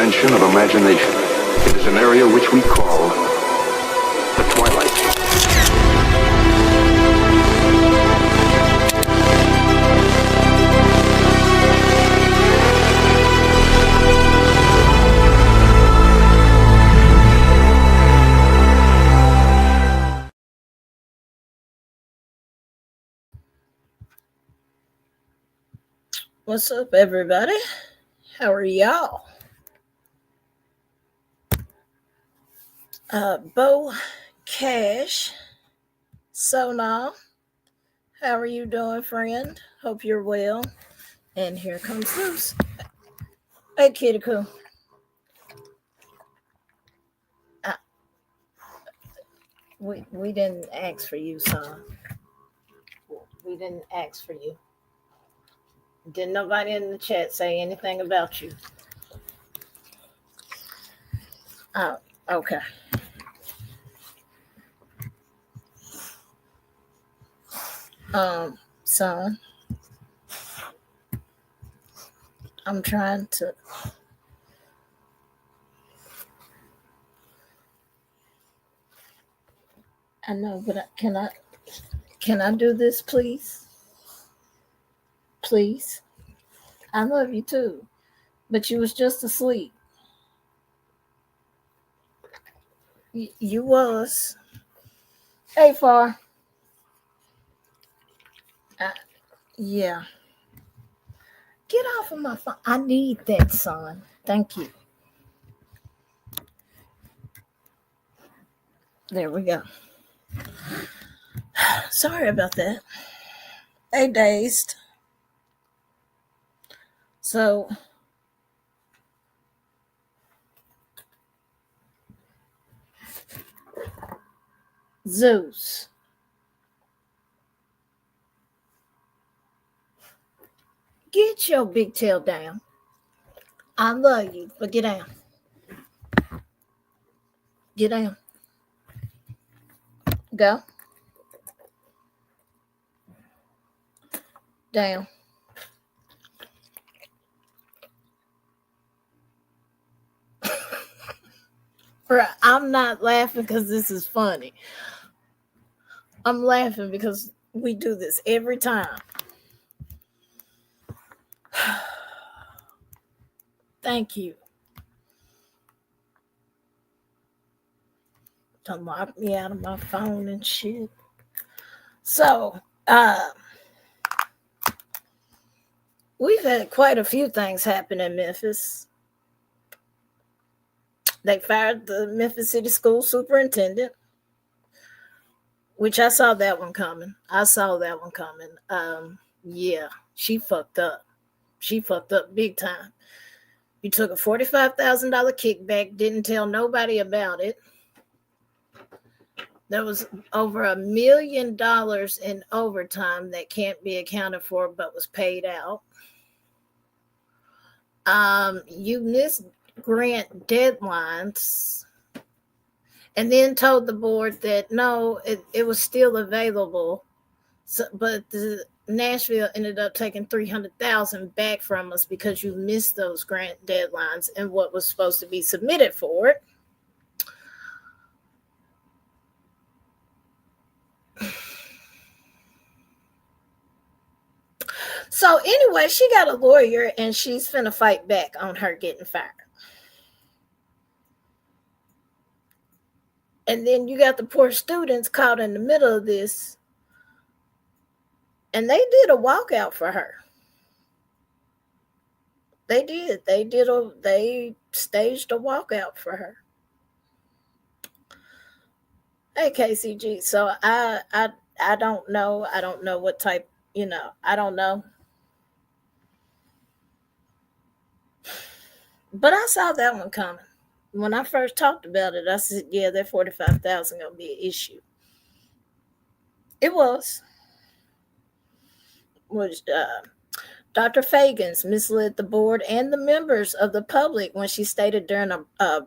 dimension of imagination. It is an area which we call the twilight zone. What's up, everybody? How are y'all? Bo Cash, Sona, how are you doing, friend? Hope you're well. And here comes Zeus. Hey, Kitty Coo. We didn't ask for you, son. We didn't ask for you. Didn't nobody in the chat say anything about you? Oh, okay. Son, I'm trying to. I know, but can I do this, please? Please. I love you too, but you was just asleep. You was. Hey, Far. Yeah. Get off of my phone. I need that, son. Thank you. There we go. Sorry about that. Hey, Dazed. So, Zeus. Get your big tail down. I love you, but get down. Get down. Go. Down. I'm not laughing because this is funny. I'm laughing because we do this every time. Thank you. Don't lock me out of my phone and shit. So, we've had quite a few things happen in Memphis. They fired the Memphis City Schools superintendent, which I saw that one coming. Yeah, she fucked up. She fucked up big time. You took a $45,000 kickback, didn't tell nobody about it. There was over $1 million in overtime that can't be accounted for but was paid out. You missed grant deadlines and then told the board that no, it was still available. So, but Nashville ended up taking $300,000 back from us because you missed those grant deadlines and what was supposed to be submitted for it. So anyway, she got a lawyer and she's finna fight back on her getting fired. And then you got the poor students caught in the middle of this. And they did a walkout for her. They did. They staged a walkout for her. Hey, KCG. So I don't know. I don't know what type, I don't know. But I saw that one coming. When I first talked about it, I said, yeah, that $45,000 gonna be an issue. It was. Dr. Feagins misled the board and the members of the public when she stated during a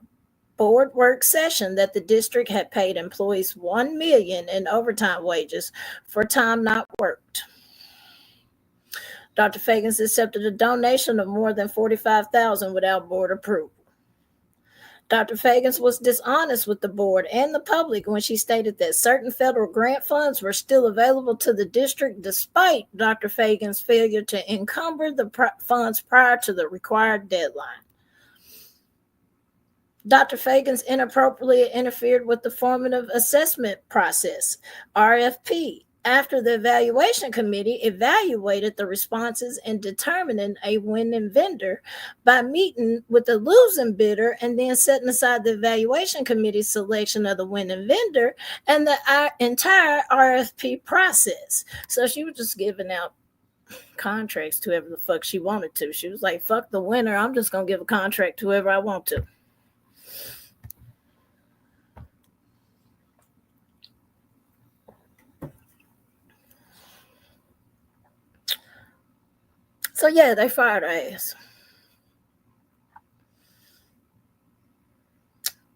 board work session that the district had paid employees $1 million in overtime wages for time not worked. Dr. Feagins accepted a donation of more than $45,000 without board approval. Dr. Feagins was dishonest with the board and the public when she stated that certain federal grant funds were still available to the district despite Dr. Feagins' failure to encumber the funds prior to the required deadline. Dr. Feagins inappropriately interfered with the formative assessment process, RFP, after the evaluation committee evaluated the responses and determining a winning vendor by meeting with the losing bidder and then setting aside the evaluation committee's selection of the winning vendor and the entire RFP process. So she was just giving out contracts to whoever the fuck she wanted to. She was like, fuck the winner, I'm just going to give a contract to whoever I want to. So yeah, they fired her ass.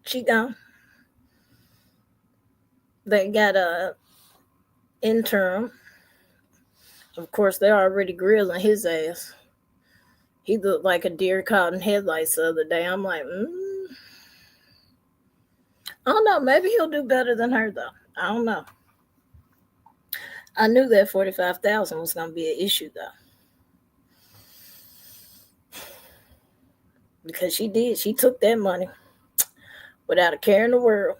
She gone. They got a interim. Of course, they're already grilling his ass. He looked like a deer caught in headlights the other day. I'm like, I don't know. Maybe he'll do better than her though. I don't know. I knew that 45,000 was going to be an issue though. Because she did. She took that money without a care in the world.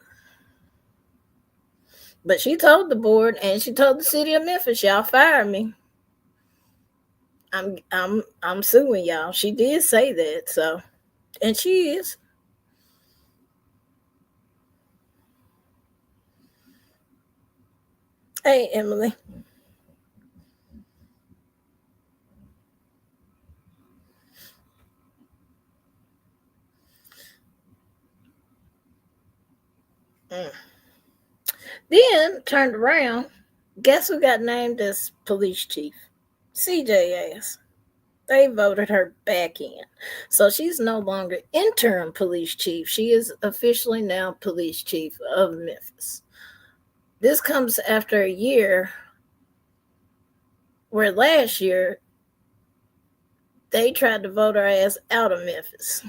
But she told the board and she told the city of Memphis, y'all fired me. I'm suing y'all. She did say that, so, and she is. Hey, Emily. Then turned around. Guess who got named as police chief? CJ ass. They voted her back in. So she's no longer interim police chief. She is officially now police chief of Memphis. This comes after a year where last year they tried to vote her ass out of Memphis.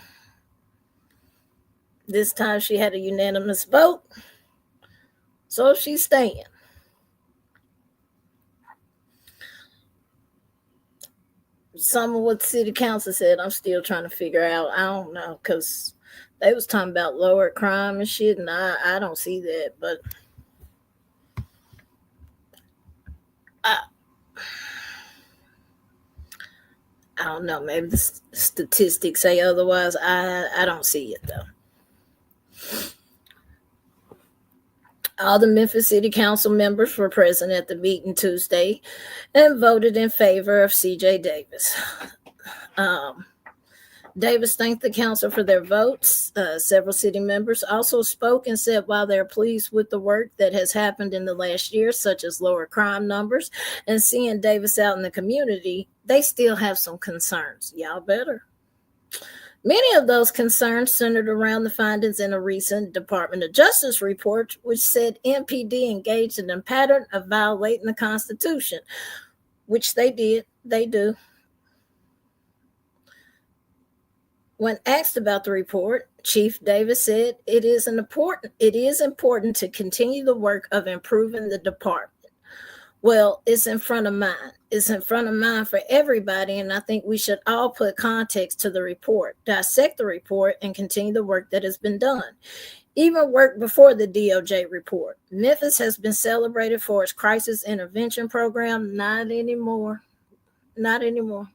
This time she had a unanimous vote. So she's staying. Some of what the city council said, I'm still trying to figure out. I don't know, because they was talking about lower crime and shit, and I don't see that, but I don't know. Maybe the statistics say otherwise. I don't see it, though. All the Memphis City Council members were present at the meeting Tuesday and voted in favor of CJ Davis. Davis thanked the council for their votes. Several city members also spoke and said while they're pleased with the work that has happened in the last year, such as lower crime numbers and seeing Davis out in the community, they still have some concerns. Y'all better. Many of those concerns centered around the findings in a recent Department of Justice report, which said MPD engaged in a pattern of violating the Constitution, which they did. They do. When asked about the report, Chief Davis said it is important to continue the work of improving the department. Well, it's in front of mine. It's in front of mine for everybody, and I think we should all put context to the report, dissect the report, and continue the work that has been done. Even work before the DOJ report. Memphis has been celebrated for its crisis intervention program. Not anymore. Not anymore.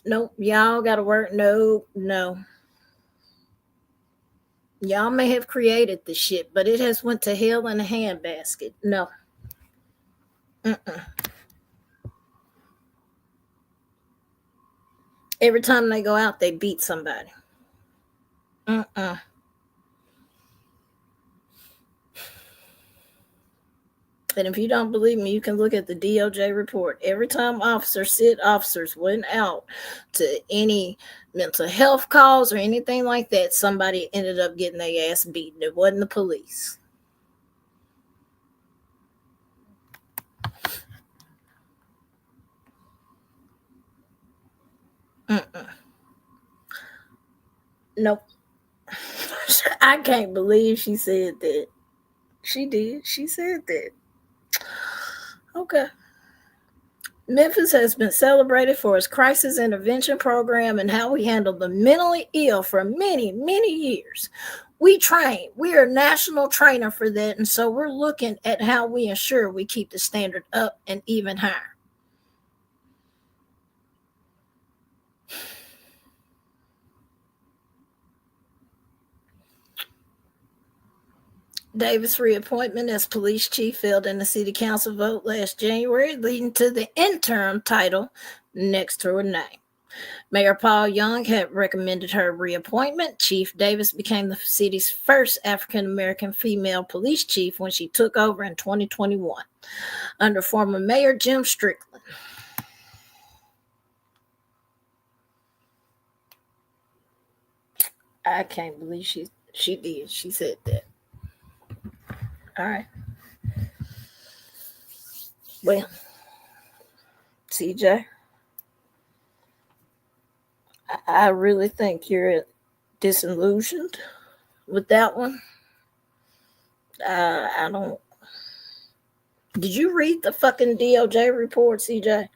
Nope. Y'all got to work. No. Y'all may have created the shit, but it has went to hell in a handbasket. No. Every time they go out, they beat somebody. And if you don't believe me, you can look at the DOJ report. Every time officers went out to any mental health calls or anything like that, somebody ended up getting their ass beaten. It wasn't the police. Nope. I can't believe she said that. She did. She said that. Okay. Memphis has been celebrated for its crisis intervention program and how we handle the mentally ill for many, many years. We train. We are a national trainer for that, and so we're looking at how we ensure we keep the standard up and even higher. Davis' reappointment as police chief failed in the city council vote last January, leading to the interim title next to her name. Mayor Paul Young had recommended her reappointment. Chief Davis became the city's first African-American female police chief when she took over in 2021 under former Mayor Jim Strickland. I can't believe she did. She said that. All right. Well, CJ, I really think you're disillusioned with that one. I don't. Did you read the fucking DOJ report, CJ?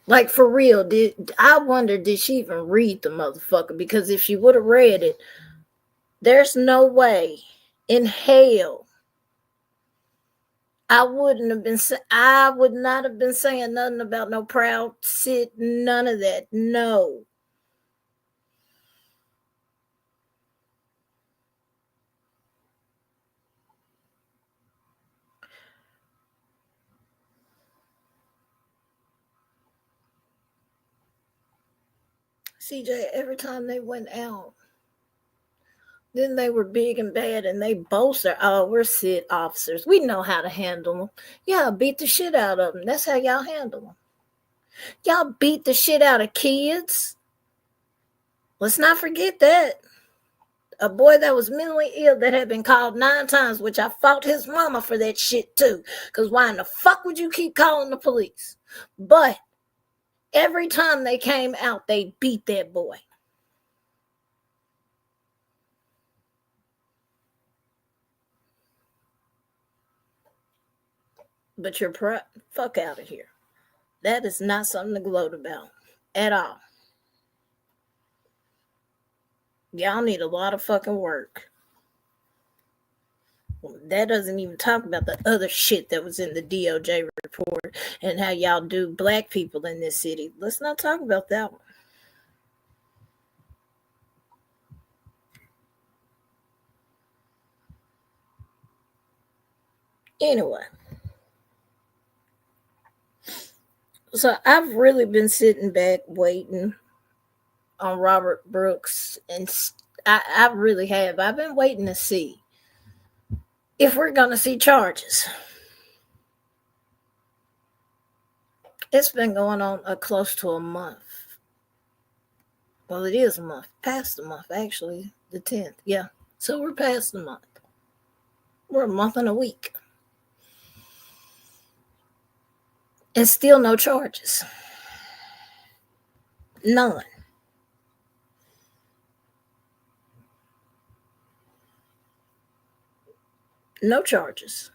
Like, for real, I wonder, did she even read the motherfucker? Because if she would have read it, there's no way in hell I would not have been saying nothing about no proud sit, none of that. No. CJ, every time they went out, then they were big and bad and they boasted, oh, we're sit officers. We know how to handle them. Yeah, beat the shit out of them. That's how y'all handle them. Y'all beat the shit out of kids. Let's not forget that. A boy that was mentally ill that had been called 9 times, which I fought his mama for that shit too. Because why in the fuck would you keep calling the police? But every time they came out, they beat that boy. But you're fuck out of here. That is not something to gloat about at all. Y'all need a lot of fucking work. That doesn't even talk about the other shit that was in the DOJ report and how y'all do black people in this city. Let's not talk about that one. Anyway. So I've really been sitting back waiting on Robert Brooks, and I really have. I've been waiting to see if we're going to see charges. It's been going on close to a month. Well, it is a month. Past a month, actually. The 10th. Yeah. So we're past the month. We're a month and a week. And still no charges. None. No charges.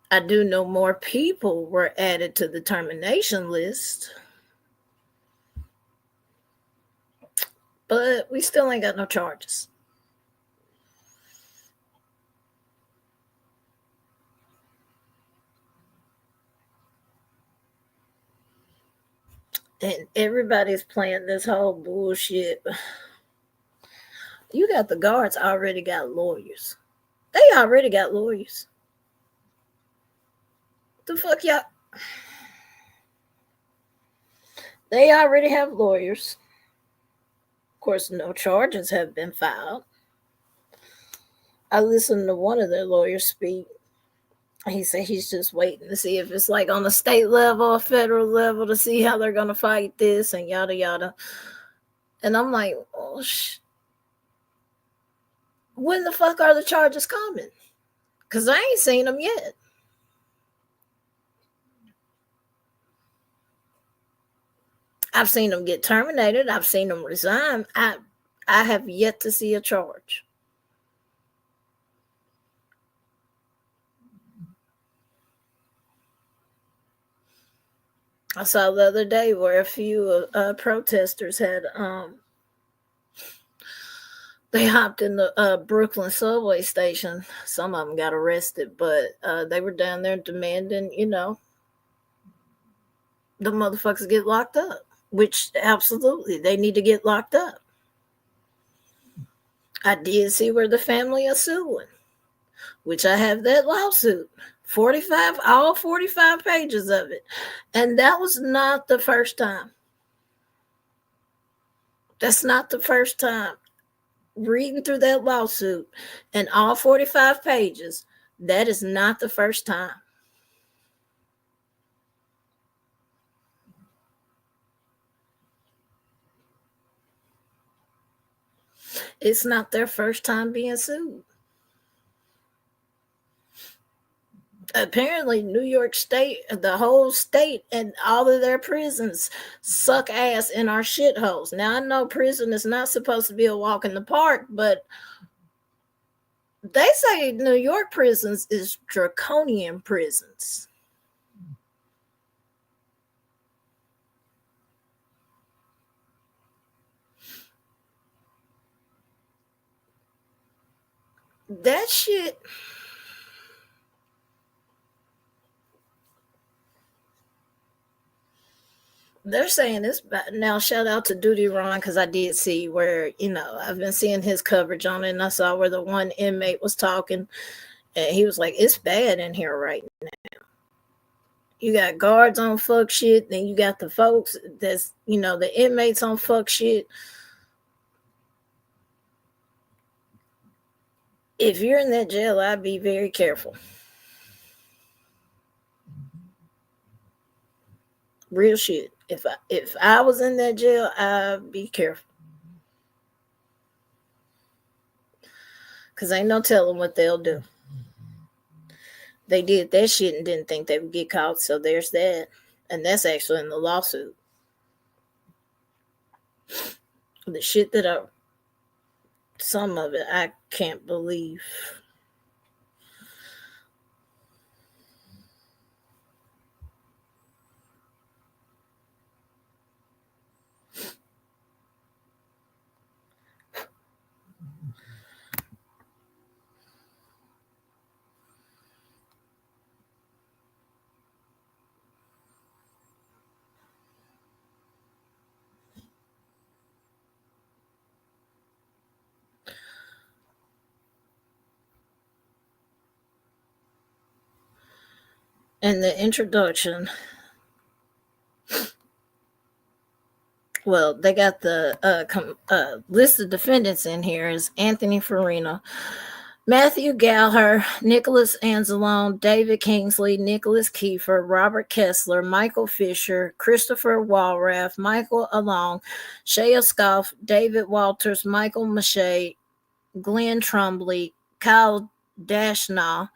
I do know more people were added to the termination list. But we still ain't got no charges. And everybody's playing this whole bullshit. You got the guards already got lawyers. They already got lawyers. The fuck y'all? They already have lawyers. Of course, no charges have been filed. I listened to one of their lawyers speak. He said he's just waiting to see if it's like on the state level or federal level to see how they're going to fight this and yada yada. And I'm like, oh, when the fuck are the charges coming? Because I ain't seen them yet. I've seen them get terminated. I've seen them resign. I have yet to see a charge. I saw the other day where a few protesters had they hopped in the Brooklyn subway station. Some of them got arrested, but they were down there demanding, the motherfuckers get locked up, which absolutely they need to get locked up. I did see where the family is suing, which I have that lawsuit. 45, all 45 pages of it. And that was not the first time. That's not the first time. Reading through that lawsuit and all 45 pages, that is not the first time. It's not their first time being sued. Apparently, New York State, the whole state, and all of their prisons suck ass in our shitholes. Now, I know prison is not supposed to be a walk in the park, but they say New York prisons is draconian prisons. That shit. They're saying this now. Shout out to Duty Ron, because I did see where, I've been seeing his coverage on it, and I saw where the one inmate was talking, and he was like, it's bad in here right now. You got guards on fuck shit, then you got the folks that's, the inmates on fuck shit. If you're in that jail, I'd be very careful. Real shit. If I was in that jail, I'd be careful. Because ain't no telling what they'll do. They did that shit and didn't think they would get caught, so there's that. And that's actually in the lawsuit. The shit that some of it, I can't believe. In the introduction, well, they got the list of defendants in here is Anthony Farina, Matthew Gallagher, Nicholas Anzalone, David Kingsley, Nicholas Kiefer, Robert Kessler, Michael Fisher, Christopher Walraff, Michael Along, Shea Scoff, David Walters, Michael Mache, Glenn Trumbley, Kyle Dashnaw,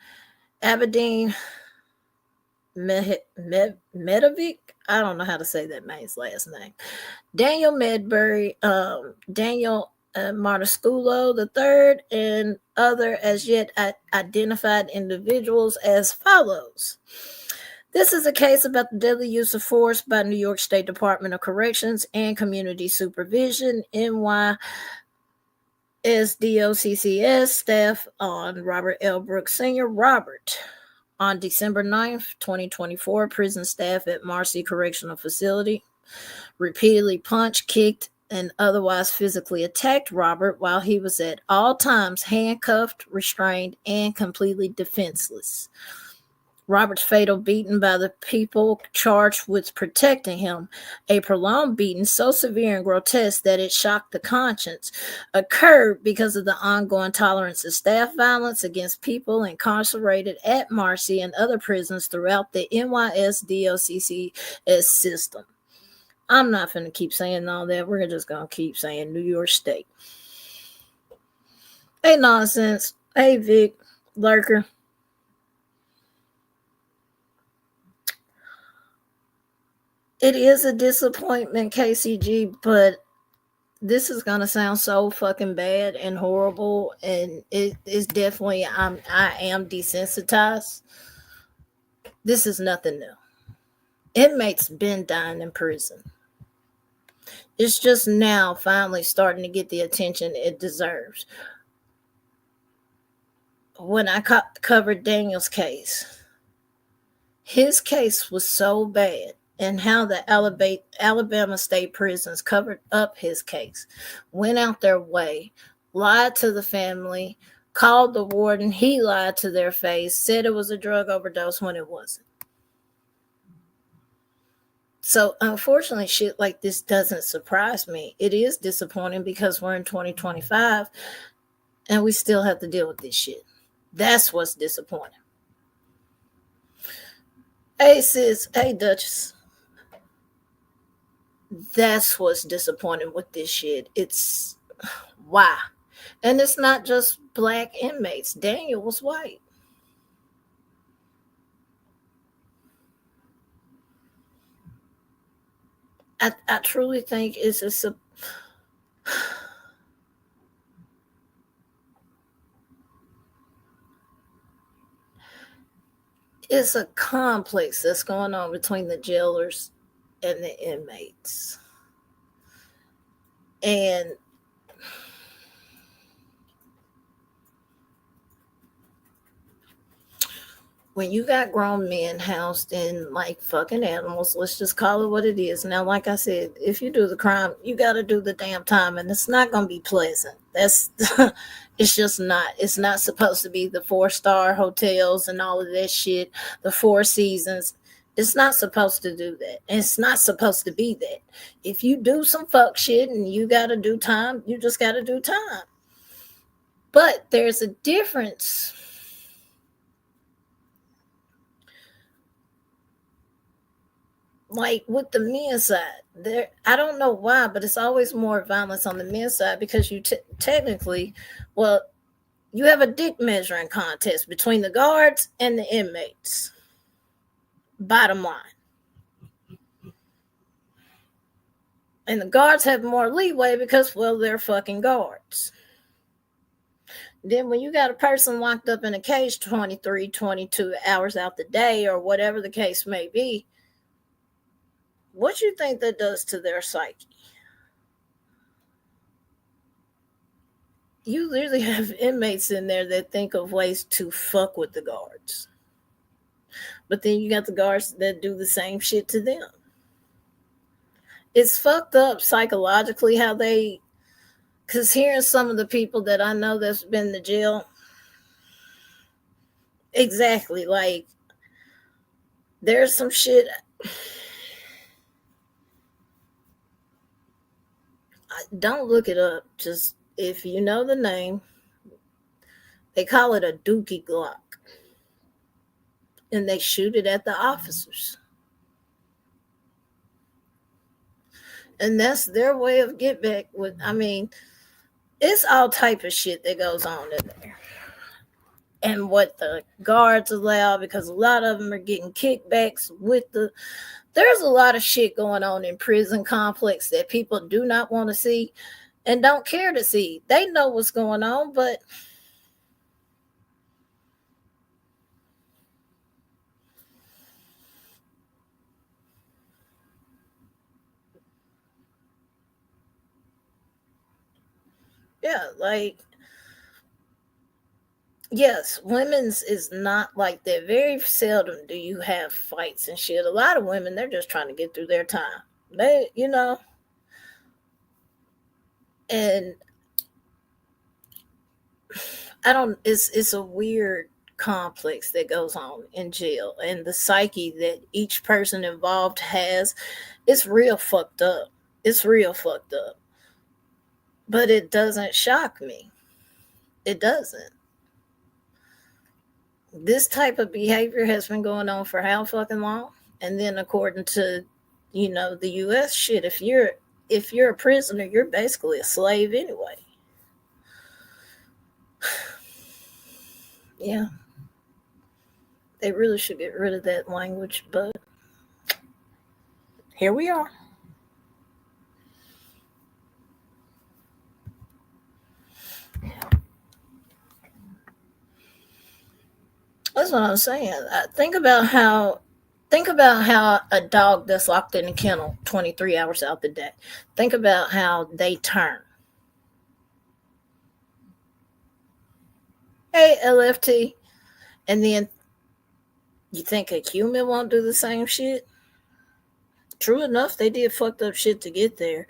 Aberdeen Medovic. I don't know how to say that man's last name. Daniel Medbury, Daniel Martasculo III, and other as yet identified individuals as follows. This is a case about the deadly use of force by New York State Department of Corrections and Community Supervision, NYSDOCCS staff on Robert L. Brooks Sr. Robert. On December 9th, 2024, prison staff at Marcy Correctional Facility repeatedly punched, kicked, and otherwise physically attacked Robert while he was at all times handcuffed, restrained, and completely defenseless. Robert's fatal beating by the people charged with protecting him, a prolonged beating so severe and grotesque that it shocked the conscience, occurred because of the ongoing tolerance of staff violence against people incarcerated at Marcy and other prisons throughout the NYSDOCCS system. I'm not going to keep saying all that. We're just going to keep saying New York State. Hey, nonsense. Hey, Vic, Lurker. It is a disappointment, KCG, but this is gonna sound so fucking bad and horrible, and it is definitely I am desensitized. This is nothing new. Inmates been dying in prison. It's just now finally starting to get the attention it deserves. When I covered Daniel's case, his case was so bad, and how the Alabama state prisons covered up his case, went out their way, lied to the family, called the warden, he lied to their face, said it was a drug overdose when it wasn't. So unfortunately, shit like this doesn't surprise me. It is disappointing because we're in 2025 and we still have to deal with this shit. That's what's disappointing. Hey sis, hey Duchess. That's what's disappointing with this shit. It's why. And it's not just black inmates. Daniel was white. I truly think it's a complex that's going on between the jailers and the inmates. And when you got grown men housed in like fucking animals, let's just call it what it is. Now, like I said, if you do the crime, you got to do the damn time, and it's not going to be pleasant. That's it's just not. It's not supposed to be the 4-star hotels and all of that shit, the Four Seasons. It's not supposed to do that. It's not supposed to be that. If you do some fuck shit and you got to do time, you just got to do time. But there's a difference. Like with the men's side, there, I don't know why, but it's always more violence on the men's side because you technically, well, you have a dick measuring contest between the guards and the inmates. Bottom line. And the guards have more leeway because, well, they're fucking guards. Then when you got a person locked up in a cage 23, 22 hours out the day or whatever the case may be, what you think that does to their psyche? You literally have inmates in there that think of ways to fuck with the guards. But then you got the guards that do the same shit to them. It's fucked up psychologically how they, because hearing some of the people that I know that's been to jail, exactly, like, there's some shit. Don't look it up. Just, if you know the name, they call it a dookie Glock. And they shoot it at the officers. And that's their way of get back with, I mean, it's all type of shit that goes on in there. And what the guards allow, because a lot of them are getting kickbacks with there's a lot of shit going on in prison complex that people do not want to see and don't care to see. They know what's going on, but yeah, like, yes, women's is not like that. Very seldom do you have fights and shit. A lot of women, they're just trying to get through their time. They, and I don't, it's a weird complex that goes on in jail, and the psyche that each person involved has, it's real fucked up. It's real fucked up. But it doesn't shock me. It doesn't. This type of behavior has been going on for how fucking long? And then according to, the US shit, if you're a prisoner, you're basically a slave anyway. Yeah. They really should get rid of that language, but here we are. That's what I'm saying. Think about how a dog that's locked in a kennel 23 hours out the day. Think about how they turn. Hey, LFT. And then you think a human won't do the same shit? True enough, they did fucked up shit to get there.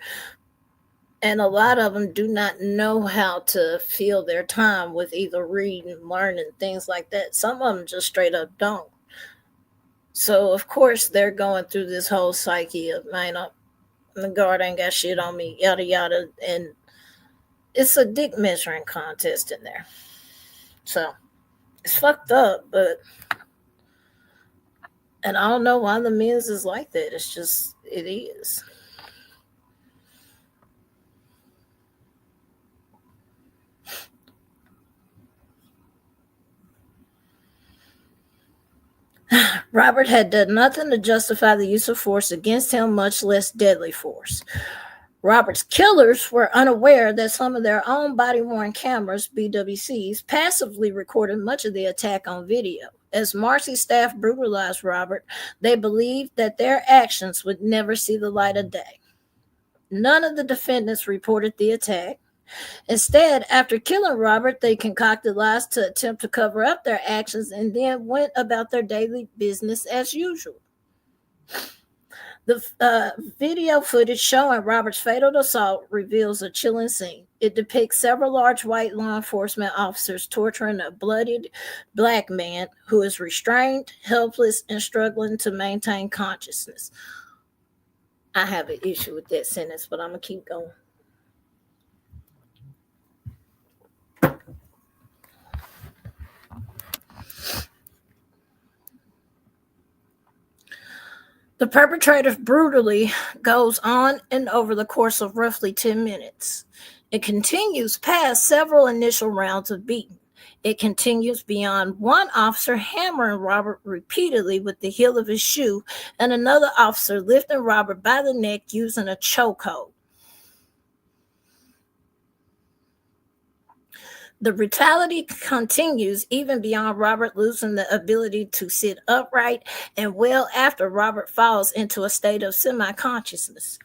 And a lot of them do not know how to fill their time with either reading, learning, things like that. Some of them just straight up don't. So, of course, they're going through this whole psyche of, man, the guard ain't got shit on me, yada, yada. And it's a dick measuring contest in there. So, it's fucked up, but. And I don't know why the men's is like that. It's just, it is. Robert had done nothing to justify the use of force against him, much less deadly force. Robert's killers were unaware that some of their own body-worn cameras, BWCs, passively recorded much of the attack on video. As Marcy's staff brutalized Robert, they believed that their actions would never see the light of day. None of the defendants reported the attack. Instead, after killing Robert, they concocted lies to attempt to cover up their actions and then went about their daily business as usual. The video footage showing Robert's fatal assault reveals a chilling scene. It depicts several large white law enforcement officers torturing a bloodied black man who is restrained, helpless, and struggling to maintain consciousness. I have an issue with that sentence, but I'm going to keep going. The perpetrator brutally goes on and over the course of roughly 10 minutes. It continues past several initial rounds of beating. It continues beyond one officer hammering Robert repeatedly with the heel of his shoe and another officer lifting Robert by the neck using a chokehold. The brutality continues even beyond Robert losing the ability to sit upright and well after Robert falls into a state of semi-consciousness.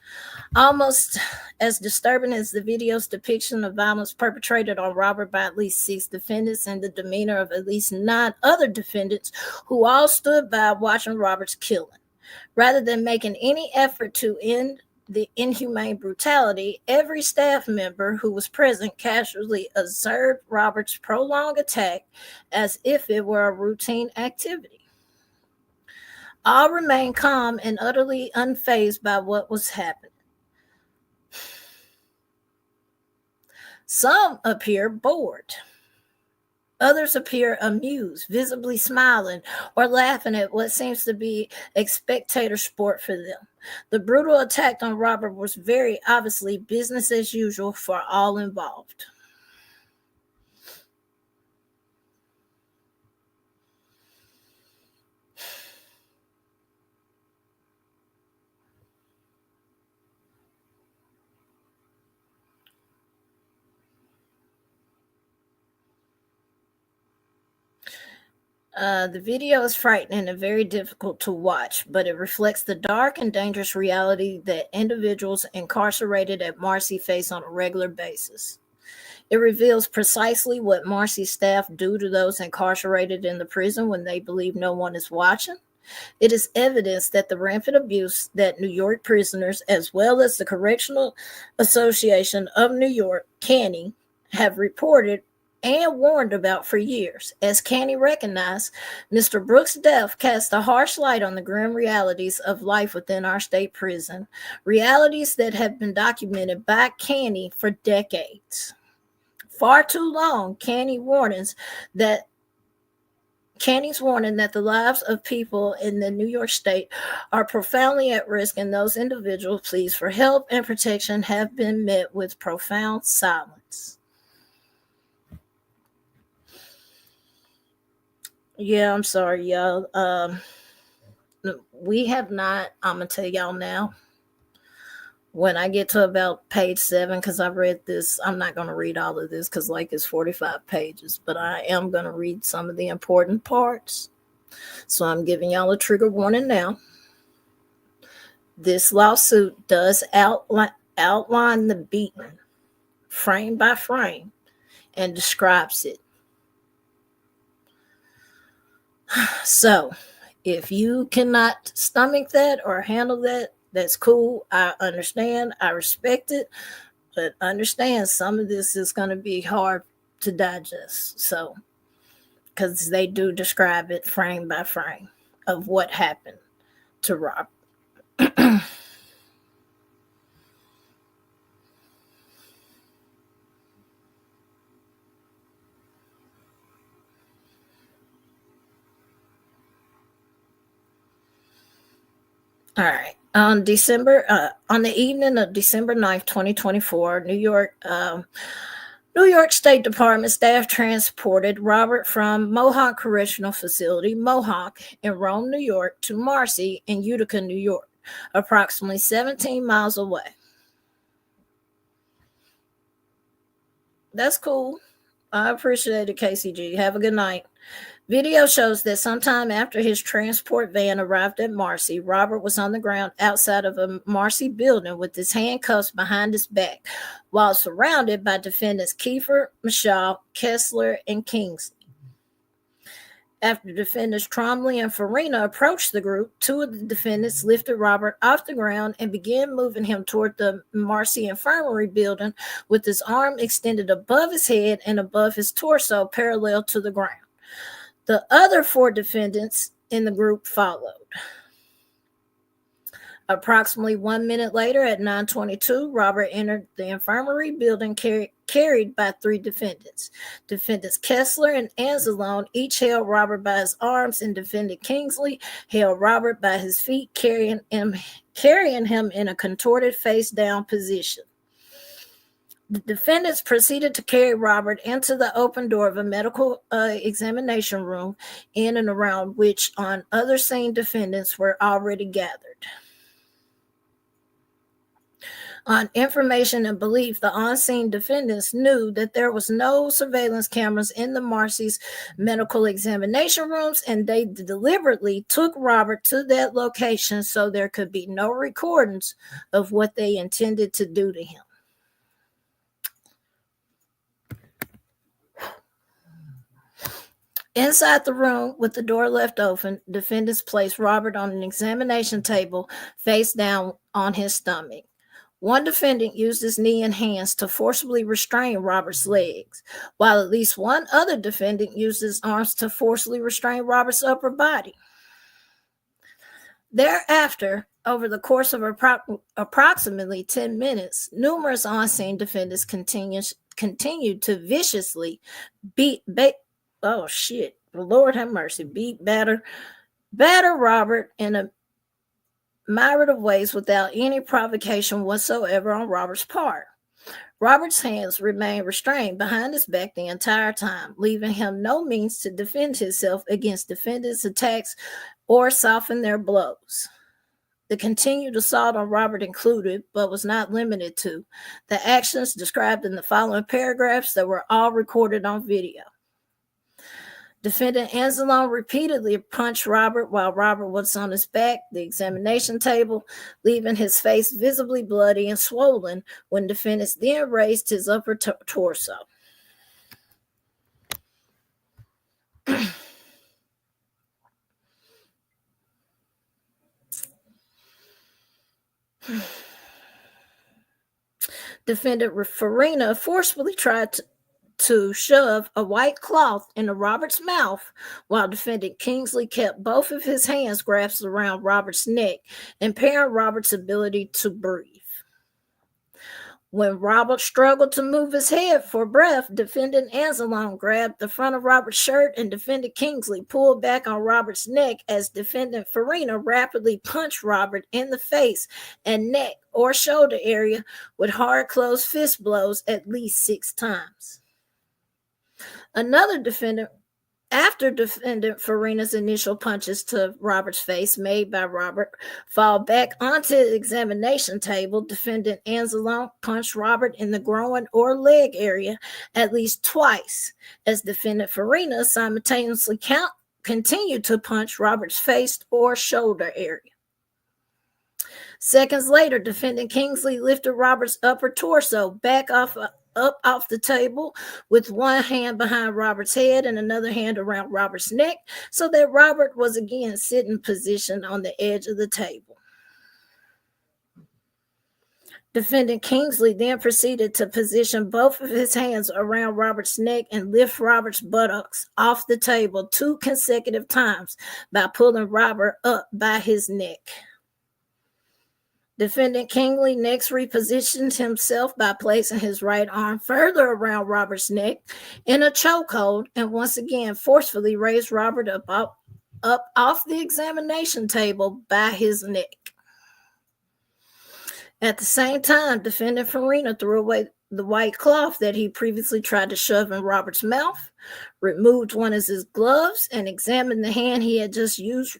Almost as disturbing as the video's depiction of violence perpetrated on Robert by at least 6 defendants and the demeanor of at least 9 other defendants who all stood by watching Robert's killing. Rather than making any effort to end the inhumane brutality, every staff member who was present casually observed Robert's prolonged attack as if it were a routine activity. All remained calm and utterly unfazed by what was happening. Some appear bored. Others appear amused, visibly smiling or laughing at what seems to be a spectator sport for them. The brutal attack on Robert was very obviously business as usual for all involved. The video is frightening and very difficult to watch, but it reflects the dark and dangerous reality that individuals incarcerated at Marcy face on a regular basis. It reveals precisely what Marcy's staff do to those incarcerated in the prison when they believe no one is watching. It is evidence that the rampant abuse that New York prisoners, as well as the Correctional Association of New York, CANY, have reported and warned about for years. As CANY recognized, Mr. Brooks' death cast a harsh light on the grim realities of life within our state prison, realities that have been documented by CANY for decades. Far too long, CANY's warning that the lives of people in the New York state are profoundly at risk, and those individuals' pleas for help and protection have been met with profound silence. Yeah, I'm sorry, y'all. We have not. I'm gonna tell y'all now. When I get to about page 7, because I've read this, I'm not going to read all of this because, like, it's 45 pages, but I am going to read some of the important parts. So I'm giving y'all a trigger warning now. This lawsuit does outline the beating frame by frame and describes it. So if you cannot stomach that or handle that, that's cool. I understand. I respect it. But understand some of this is going to be hard to digest. So, because they do describe it frame by frame of what happened to Rob. All right. On the evening of December 9th, 2024, New York State Department staff transported Robert from Mohawk Correctional Facility, Mohawk, in Rome, New York, to Marcy in Utica, New York, approximately 17 miles away. That's cool. I appreciate it, KCG. Have a good night. Video shows that sometime after his transport van arrived at Marcy, Robert was on the ground outside of a Marcy building with his handcuffs behind his back, while surrounded by defendants Kiefer, Michelle, Kessler, and Kingsley. After defendants Trombley and Farina approached the group, 2 of the defendants lifted Robert off the ground and began moving him toward the Marcy Infirmary building with his arm extended above his head and above his torso, parallel to the ground. The other 4 defendants in the group followed. Approximately 1 minute later, at 9:22, Robert entered the infirmary building carried by 3 defendants. Defendants Kessler and Anzalone each held Robert by his arms, and defendant Kingsley held Robert by his feet, carrying him in a contorted face-down position. The defendants proceeded to carry Robert into the open door of a medical examination room, in and around which on other scene defendants were already gathered. On information and belief, the on-scene defendants knew that there was no surveillance cameras in the Marcy's medical examination rooms, and they deliberately took Robert to that location so there could be no recordings of what they intended to do to him. Inside the room, with the door left open, defendants placed Robert on an examination table, face down on his stomach. One defendant used his knee and hands to forcibly restrain Robert's legs, while at least one other defendant used his arms to forcibly restrain Robert's upper body. Thereafter, over the course of approximately 10 minutes, numerous on-scene defendants continued to viciously Lord have mercy, batter Robert in a myriad of ways without any provocation whatsoever on Robert's part. Robert's hands remained restrained behind his back the entire time, leaving him no means to defend himself against defendants' attacks or soften their blows. The continued assault on Robert included, but was not limited to, the actions described in the following paragraphs that were all recorded on video. Defendant Anzalone repeatedly punched Robert while Robert was on his back, the examination table, leaving his face visibly bloody and swollen when defendants then raised his upper torso. Defendant Farina forcefully tried to shove a white cloth into Robert's mouth, while defendant Kingsley kept both of his hands grasped around Robert's neck, impairing Robert's ability to breathe. When Robert struggled to move his head for breath, defendant Anzalone grabbed the front of Robert's shirt, and defendant Kingsley pulled back on Robert's neck as defendant Farina rapidly punched Robert in the face and neck or shoulder area with hard closed fist blows at least 6 times. Another defendant After defendant Farina's initial punches to Robert's face made by Robert fall back onto the examination table, defendant Anzalone punched Robert in the groin or leg area at least twice, as defendant Farina simultaneously continued to punch Robert's face or shoulder area. Seconds later, defendant Kingsley lifted Robert's upper torso back up off the table with one hand behind Robert's head and another hand around Robert's neck so that Robert was again sitting positioned on the edge of the table. Defendant Kingsley then proceeded to position both of his hands around Robert's neck and lift Robert's buttocks off the table 2 consecutive times by pulling Robert up by his neck. Defendant Kingsley next repositioned himself by placing his right arm further around Robert's neck in a chokehold and once again forcefully raised Robert up off the examination table by his neck. At the same time, defendant Farina threw away the white cloth that he previously tried to shove in Robert's mouth, removed one of his gloves, and examined the hand he had just used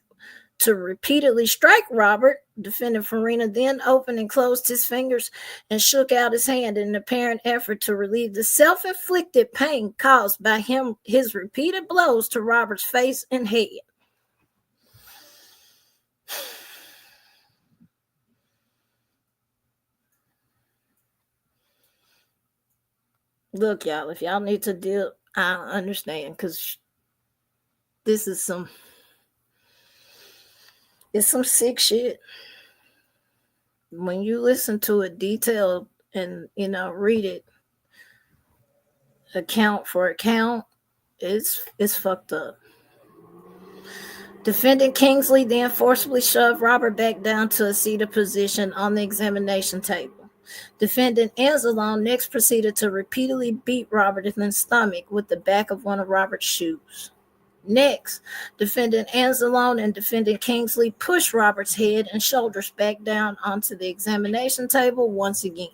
to repeatedly strike Robert. Defendant Farina then opened and closed his fingers and shook out his hand in an apparent effort to relieve the self-inflicted pain caused by his repeated blows to Robert's face and head. Look, y'all, if y'all need to deal, I understand, because this is it's some sick shit. When you listen to it detailed and, read it account for account, it's fucked up. Defendant Kingsley then forcibly shoved Robert back down to a seated position on the examination table. Defendant Anzalone next proceeded to repeatedly beat Robert in the stomach with the back of one of Robert's shoes. Next, defendant Anzalone and defendant Kingsley pushed Robert's head and shoulders back down onto the examination table once again.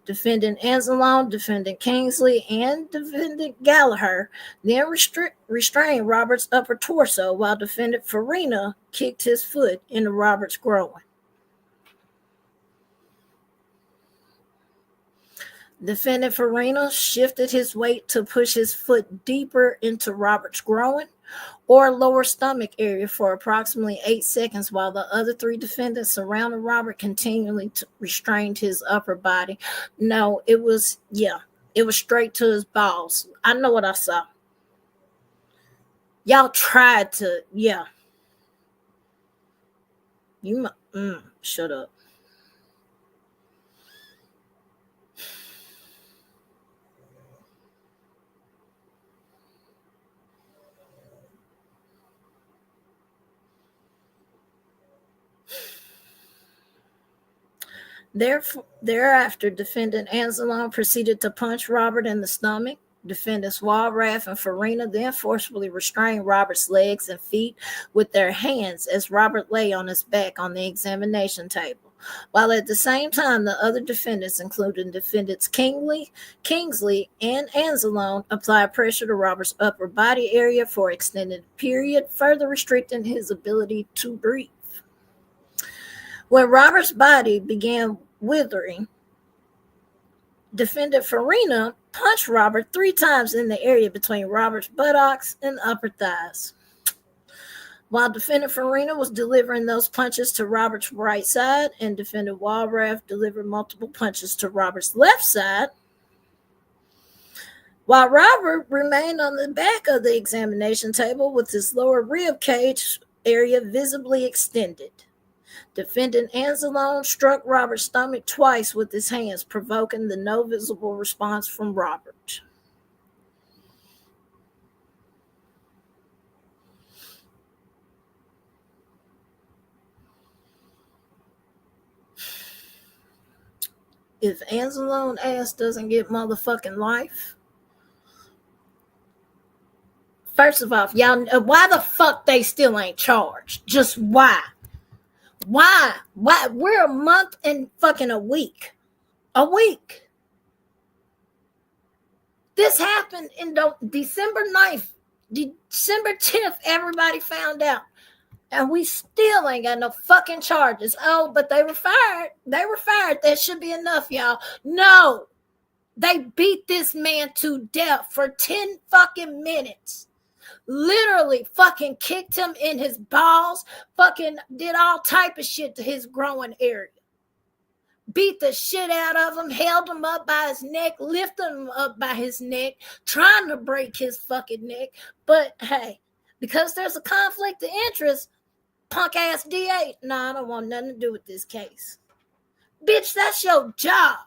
Defendant Anzalone, defendant Kingsley, and defendant Gallagher then restrained Robert's upper torso while defendant Farina kicked his foot into Robert's groin. Defendant Farina shifted his weight to push his foot deeper into Robert's groin or lower stomach area for approximately 8 seconds while the other 3 defendants surrounding Robert continually restrained his upper body. No, it was straight to his balls. I know what I saw. Y'all tried to, shut up. Thereafter, defendant Anzalone proceeded to punch Robert in the stomach. Defendants Walraff and Farina then forcefully restrained Robert's legs and feet with their hands as Robert lay on his back on the examination table, while at the same time the other defendants, including defendants Kingsley, and Anzalone, applied pressure to Robert's upper body area for an extended period, further restricting his ability to breathe. When Robert's body began withering, defendant Farina punched Robert 3 times in the area between Robert's buttocks and upper thighs. While defendant Farina was delivering those punches to Robert's right side and defendant Walraff delivered multiple punches to Robert's left side, while Robert remained on the back of the examination table with his lower rib cage area visibly extended. Defendant Anzalone struck Robert's stomach twice with his hands, provoking the no visible response from Robert. If Anzalone ass doesn't get motherfucking life, first of all, y'all, why the fuck they still ain't charged? Just why? Why? We're a month and fucking a week. This happened in December 9th, December 10th, everybody found out. And we still ain't got no fucking charges. Oh, but they were fired. They were fired. That should be enough, y'all. No. They beat this man to death for 10 fucking minutes. Literally fucking kicked him in his balls. Fucking did all type of shit to his growing area. Beat the shit out of him, held him up by his neck, lifted him up by his neck, trying to break his fucking neck. But hey, because there's a conflict of interest, punk ass DA, I don't want nothing to do with this case. Bitch, that's your job.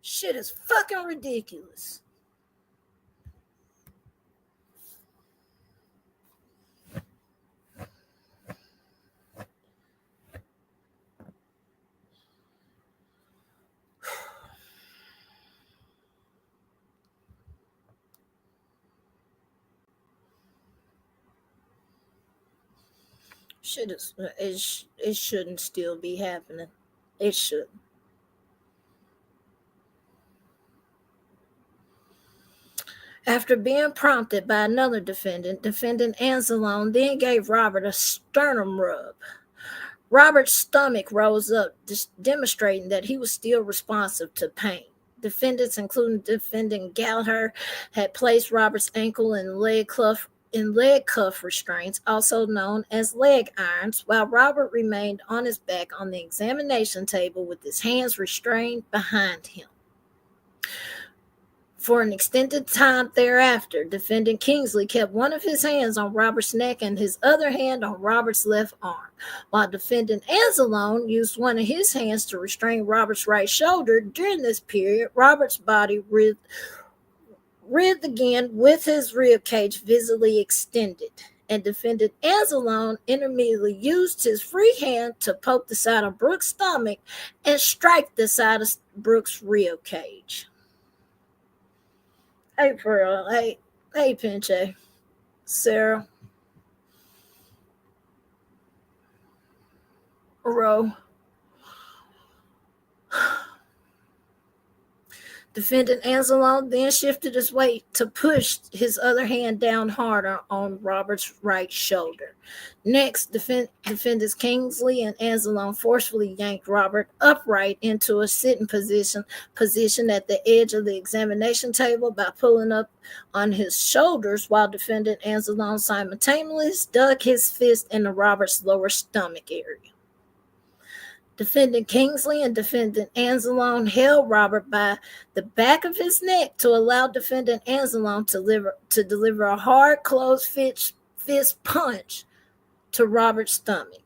Shit is fucking ridiculous. Shit is, it shouldn't still be happening. It shouldn't. After being prompted by another defendant, Defendant Anzalone then gave Robert a sternum rub. Robert's stomach rose up, demonstrating that he was still responsive to pain. Defendants, including Defendant Gallagher, had placed Robert's ankle in leg cuff restraints, also known as leg irons, while Robert remained on his back on the examination table with his hands restrained behind him. For an extended time thereafter, Defendant Kingsley kept one of his hands on Robert's neck and his other hand on Robert's left arm, while Defendant Anzalone used one of his hands to restrain Robert's right shoulder. During this period, Robert's body writhed again with his rib cage visibly extended, and Defendant Anzalone intermittently used his free hand to poke the side of Brooks' stomach and strike the side of Brooks' rib cage. Hey, Pearl. Hey, Pinche. Sarah. Row. Defendant Anzalone then shifted his weight to push his other hand down harder on Robert's right shoulder. Next, Defendants Kingsley and Anzalone forcefully yanked Robert upright into a sitting position at the edge of the examination table by pulling up on his shoulders, while Defendant Anzalone simultaneously dug his fist into Robert's lower stomach area. Defendant Kingsley and Defendant Anzalone held Robert by the back of his neck to allow Defendant Anzalone to deliver a hard, closed fist punch to Robert's stomach.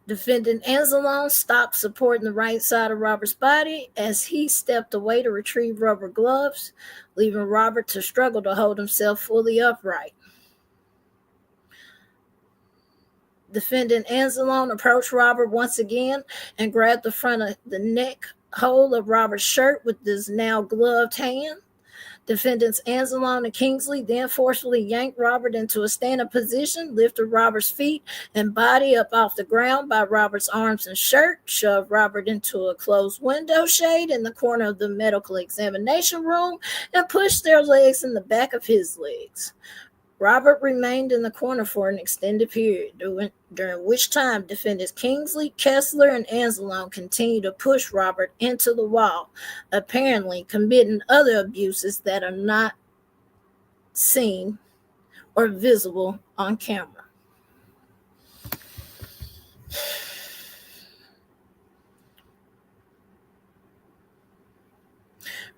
Defendant Anzalone stopped supporting the right side of Robert's body as he stepped away to retrieve rubber gloves, leaving Robert to struggle to hold himself fully upright. Defendant Anzalone approached Robert once again and grabbed the front of the neck hole of Robert's shirt with his now gloved hand. Defendants Anzalone and Kingsley then forcefully yanked Robert into a standing position, lifted Robert's feet and body up off the ground by Robert's arms and shirt, shoved Robert into a closed window shade in the corner of the medical examination room, and pushed their legs in the back of his legs. Robert remained in the corner for an extended period, during which time Defendants Kingsley, Kessler, and Anzalone continued to push Robert into the wall, apparently committing other abuses that are not seen or visible on camera.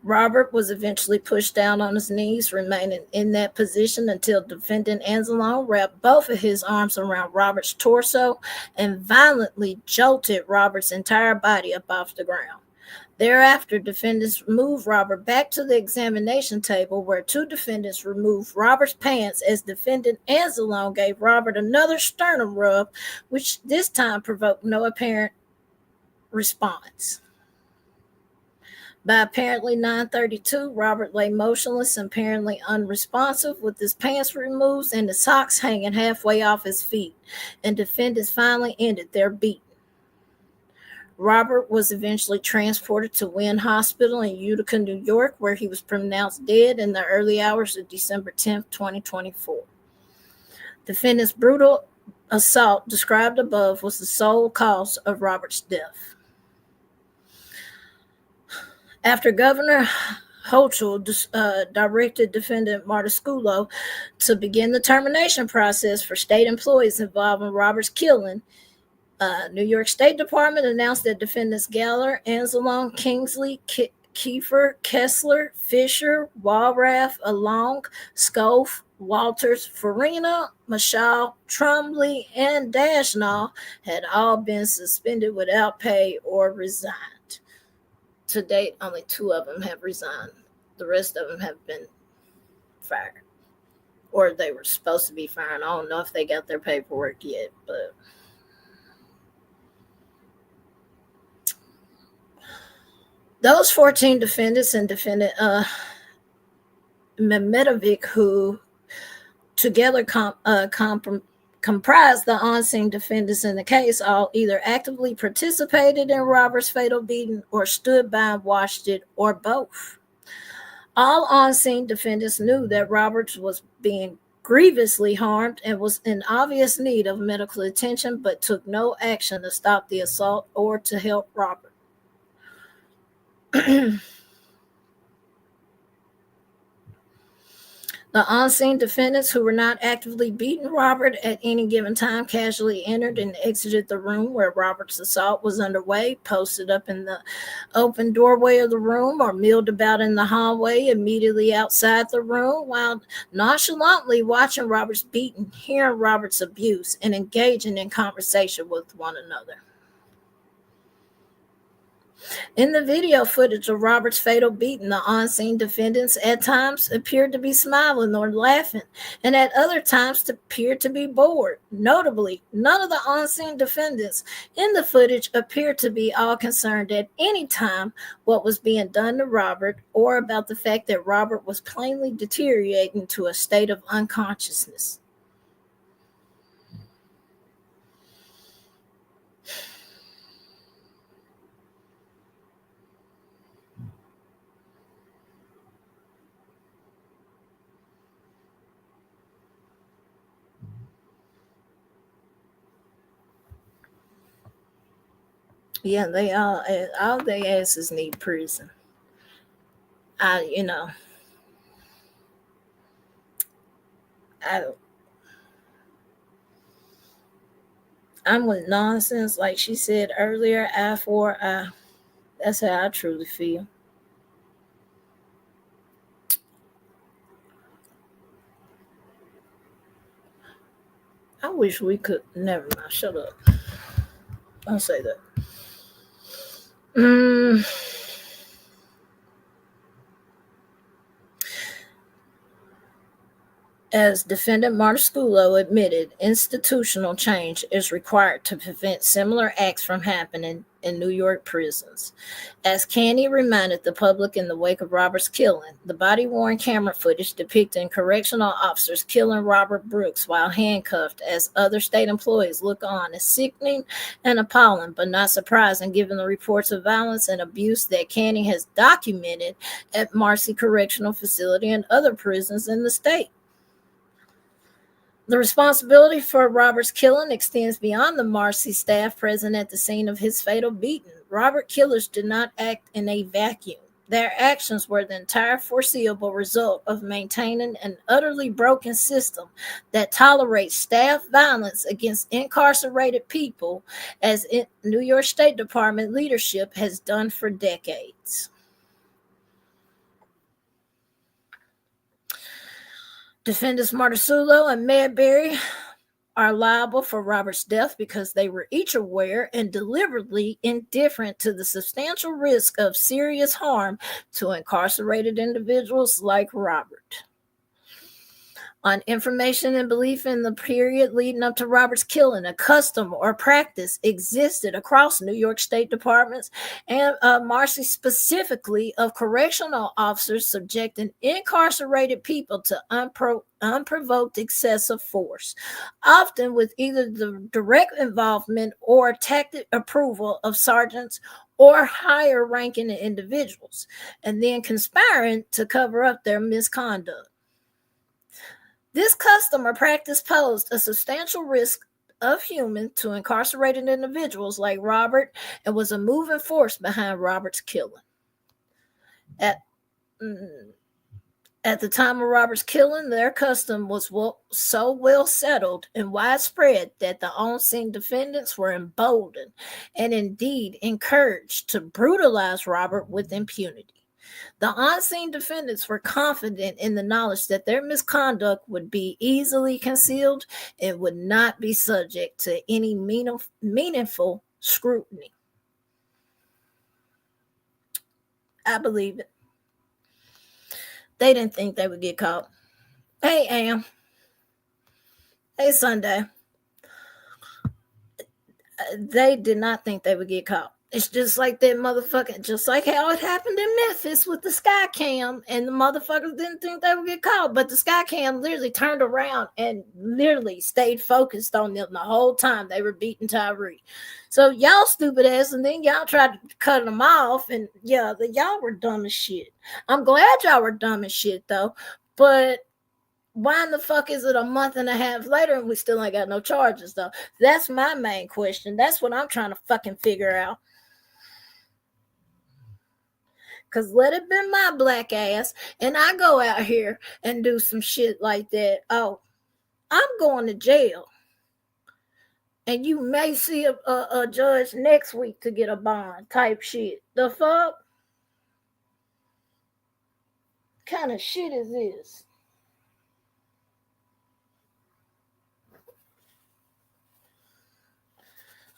Robert was eventually pushed down on his knees, remaining in that position until Defendant Anzalone wrapped both of his arms around Robert's torso and violently jolted Robert's entire body up off the ground. Thereafter, defendants moved Robert back to the examination table, where two defendants removed Robert's pants as Defendant Anzalone gave Robert another sternum rub, which this time provoked no apparent response. By apparently 9:32, Robert lay motionless and apparently unresponsive, with his pants removed and his socks hanging halfway off his feet, and defendants finally ended their beating. Robert was eventually transported to Wynn Hospital in Utica, New York, where he was pronounced dead in the early hours of December 10, 2024. Defendant's brutal assault described above was the sole cause of Robert's death. After Governor Hochul directed defendant Martusculo to begin the termination process for state employees involved in Robert's killing, New York State Department announced that defendants Geller, Anzalone, Kingsley, Kiefer, Kessler, Fisher, Walraff, Along, Scove, Walters, Farina, Mashal, Trombley, and Dashnall had all been suspended without pay or resigned. To date, only 2 of them have resigned. The rest of them have been fired. Or they were supposed to be fired. I don't know if they got their paperwork yet, but those 14 defendants and defendant Mehmetovic, who together comprised the on-scene defendants in the case, all either actively participated in Robert's fatal beating or stood by and watched it, or both. All on-scene defendants knew that Roberts was being grievously harmed and was in obvious need of medical attention, but took no action to stop the assault or to help Robert. The on-scene defendants who were not actively beating Robert at any given time casually entered and exited the room where Robert's assault was underway, posted up in the open doorway of the room, or milled about in the hallway immediately outside the room, while nonchalantly watching Robert's beating, hearing Robert's abuse, and engaging in conversation with one another. In the video footage of Robert's fatal beating, the on-scene defendants at times appeared to be smiling or laughing, and at other times appeared to be bored. Notably, none of the on-scene defendants in the footage appeared to be all concerned at any time what was being done to Robert, or about the fact that Robert was plainly deteriorating to a state of unconsciousness. Yeah, they all their asses need prison. I'm with nonsense, like she said earlier. Eye for eye. That's how I truly feel. I wish we could. Never mind. Shut up. Don't say that. As defendant Martusculo admitted, institutional change is required to prevent similar acts from happening in New York prisons. As Candy reminded the public in the wake of Robert's killing, the body-worn camera footage depicting correctional officers killing Robert Brooks while handcuffed as other state employees look on is sickening and appalling, but not surprising given the reports of violence and abuse that Candy has documented at Marcy Correctional Facility and other prisons in the state. The responsibility for Robert's killing extends beyond the Marcy staff present at the scene of his fatal beating. Robert killers did not act in a vacuum. Their actions were the entire foreseeable result of maintaining an utterly broken system that tolerates staff violence against incarcerated people, as New York State Department leadership has done for decades. Defendants Martusculo and Mayberry are liable for Robert's death because they were each aware and deliberately indifferent to the substantial risk of serious harm to incarcerated individuals like Robert. On information and belief in the period leading up to Robert's killing, a custom or practice existed across New York State departments and Marcy specifically of correctional officers subjecting incarcerated people to unprovoked excessive force, often with either the direct involvement or tacit approval of sergeants or higher ranking individuals, and then conspiring to cover up their misconduct. This custom or practice posed a substantial risk of human to incarcerated individuals like Robert and was a moving force behind Robert's killing. At the time of Robert's killing, their custom was so well settled and widespread that the on-scene defendants were emboldened and indeed encouraged to brutalize Robert with impunity. The on-scene defendants were confident in the knowledge that their misconduct would be easily concealed and would not be subject to any meaningful scrutiny. I believe it. They didn't think they would get caught. Hey, Am. Hey, Sunday. They did not think they would get caught. It's just like that motherfucker, just like how it happened in Memphis with the sky cam, and the motherfuckers didn't think they would get caught, but the sky cam literally turned around and literally stayed focused on them the whole time they were beating Tyree. So y'all stupid ass, and then y'all tried to cut them off, and yeah, y'all were dumb as shit. I'm glad y'all were dumb as shit though, but why in the fuck is it a month and a half later and we still ain't got no charges though? That's my main question. That's what I'm trying to fucking figure out. Because let it be my black ass, and I go out here and do some shit like that. Oh, I'm going to jail. And you may see a judge next week to get a bond type shit. The fuck? Kind of shit is this?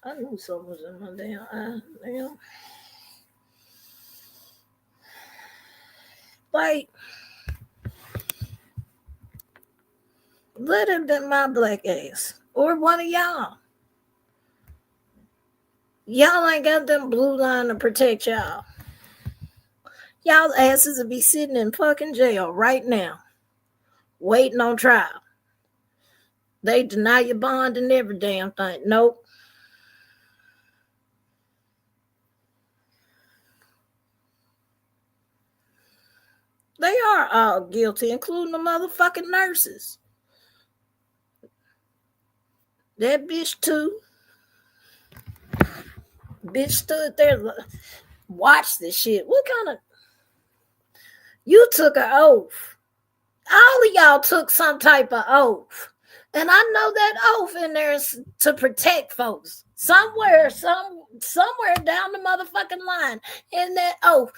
I knew something was in my damn eye. Damn. Like, let him be my black ass. Or one of y'all. Y'all ain't got them blue line to protect y'all. Y'all asses will be sitting in fucking jail right now. Waiting on trial. They deny your bond and every damn thing. Nope. They are all guilty, including the motherfucking nurses. That bitch too. Bitch stood there, watched this shit. What kind of... You took an oath. All of y'all took some type of oath. And I know that oath in there is to protect folks. Somewhere down the motherfucking line in that oath.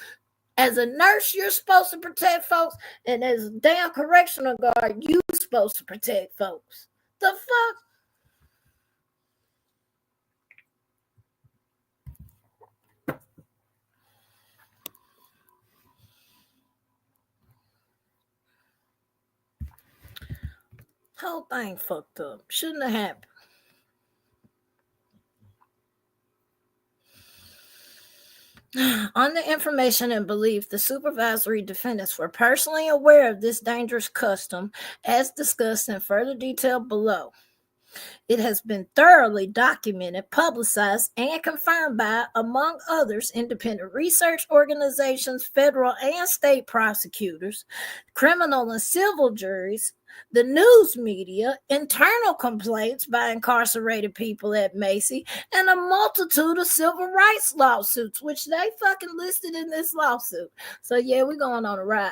As a nurse, you're supposed to protect folks, and as a damn correctional guard, you're supposed to protect folks. The fuck? Whole thing fucked up. Shouldn't have happened. On the information and belief, the supervisory defendants were personally aware of this dangerous custom, as discussed in further detail below. It has been thoroughly documented, publicized, and confirmed by, among others, independent research organizations, federal and state prosecutors, criminal and civil juries, the news media, internal complaints by incarcerated people at Macy, and a multitude of civil rights lawsuits, which they fucking listed in this lawsuit. So yeah, we're going on a ride.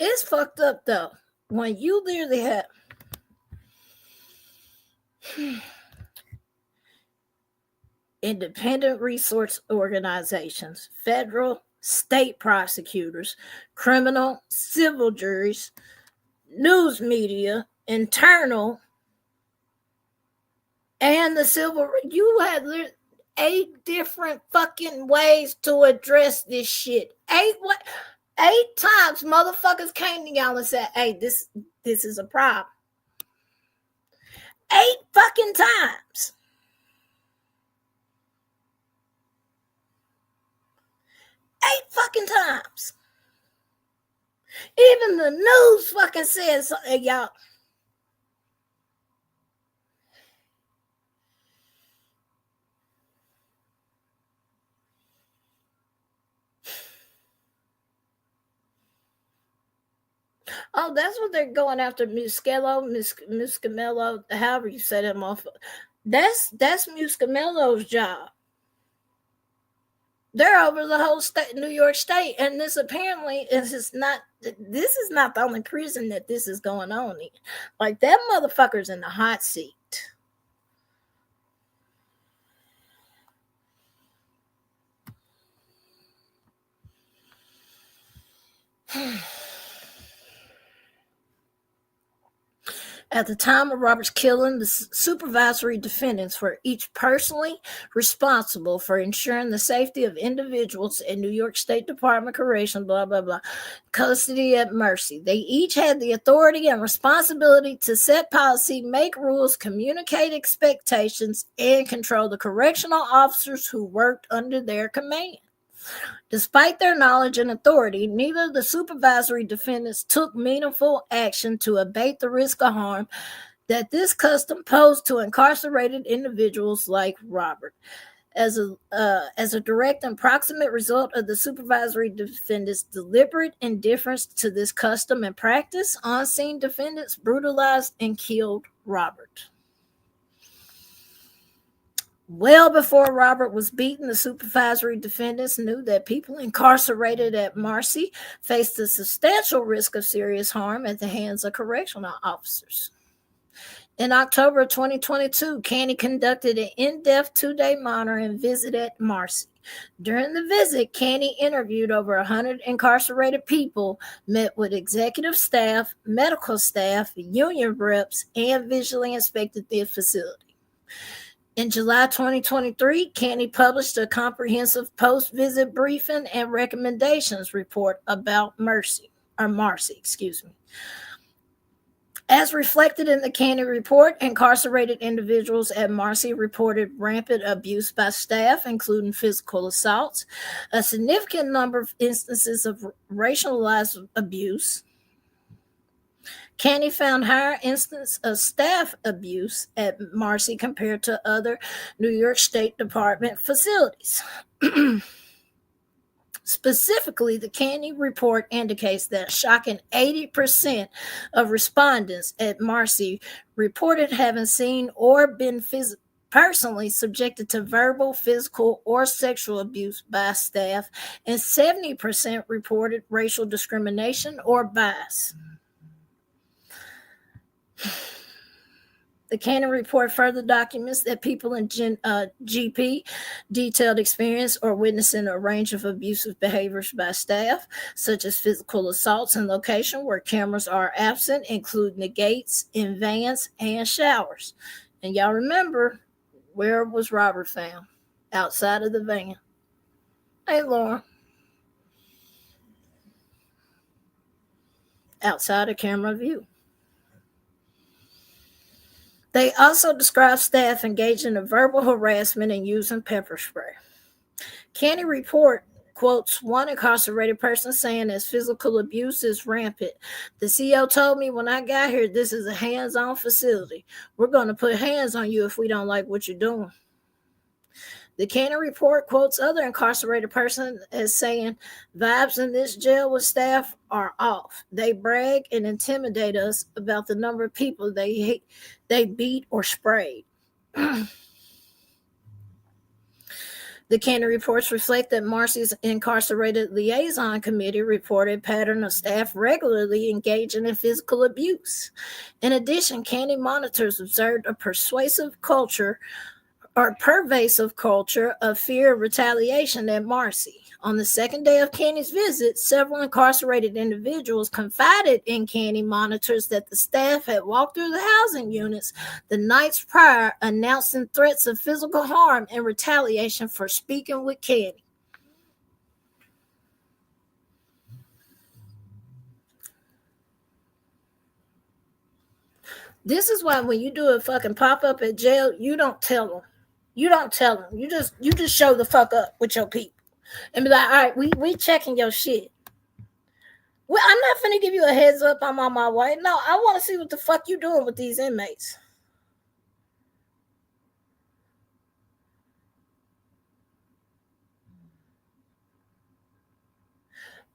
It's fucked up though. When you literally have independent resource organizations, federal, state prosecutors, criminal, civil juries, news media, internal, and the civil, you had 8 different fucking ways to address this shit. 8 times motherfuckers came to y'all and said, hey, this is a problem. 8 fucking times. 8 fucking times. Even the news fucking says, y'all. Oh, that's what they're going after, Muscamello, however you say that motherfucker. That's Muscamello's job. They're over the whole state, New York State, and this apparently is not. This is not the only prison that this is going on in. Like, that motherfucker's in the hot seat. At the time of Robert's killing, the supervisory defendants were each personally responsible for ensuring the safety of individuals in New York State Department of Correction, blah, blah, blah, custody at mercy. They each had the authority and responsibility to set policy, make rules, communicate expectations, and control the correctional officers who worked under their command. Despite their knowledge and authority, neither of the supervisory defendants took meaningful action to abate the risk of harm that this custom posed to incarcerated individuals like Robert. As a direct and proximate result of the supervisory defendants' deliberate indifference to this custom and practice, on-scene defendants brutalized and killed Robert. Well before Robert was beaten, the supervisory defendants knew that people incarcerated at Marcy faced a substantial risk of serious harm at the hands of correctional officers. In October of 2022, Canny conducted an in-depth 2-day monitoring visit at Marcy. During the visit, Canny interviewed over 100 incarcerated people, met with executive staff, medical staff, union reps, and visually inspected the facility. In July 2023, Canny published a comprehensive post-visit briefing and recommendations report about Marcy. As reflected in the Canny report, incarcerated individuals at Marcy reported rampant abuse by staff, including physical assaults, a significant number of instances of racialized abuse. Canny found higher instances of staff abuse at Marcy compared to other New York State Department facilities. Specifically, the Canny report indicates that a shocking 80% of respondents at Marcy reported having seen or been personally subjected to verbal, physical, or sexual abuse by staff, and 70% reported racial discrimination or bias. The Canny report further documents that people in GP detailed experience or witnessing a range of abusive behaviors by staff, such as physical assaults in location where cameras are absent, including the gates, in vans, and showers. And y'all remember, where was Robert found? Outside of the van. Hey, Laura. Outside of camera view. They also describe staff engaging in verbal harassment and using pepper spray. Canny report quotes one incarcerated person saying as physical abuse is rampant. The CO told me when I got here, this is a hands-on facility. We're going to put hands on you if we don't like what you're doing. The Canny report quotes other incarcerated persons as saying, vibes in this jail with staff are off. They brag and intimidate us about the number of people they beat or sprayed. The Canny reports reflect that Marcy's incarcerated liaison committee reported a pattern of staff regularly engaging in physical abuse. In addition, Canny monitors observed a persuasive culture or pervasive culture of fear of retaliation at Marcy. On the second day of Canny's visit, several incarcerated individuals confided in Canny monitors that the staff had walked through the housing units the nights prior, announcing threats of physical harm and retaliation for speaking with Canny. This is why when you do a fucking pop-up at jail, you don't tell them. You don't tell them. You just show the fuck up with your people and be like, all right, we checking your shit. Well, I'm not finna give you a heads up. I'm on my way. No, I want to see what the fuck you doing with these inmates.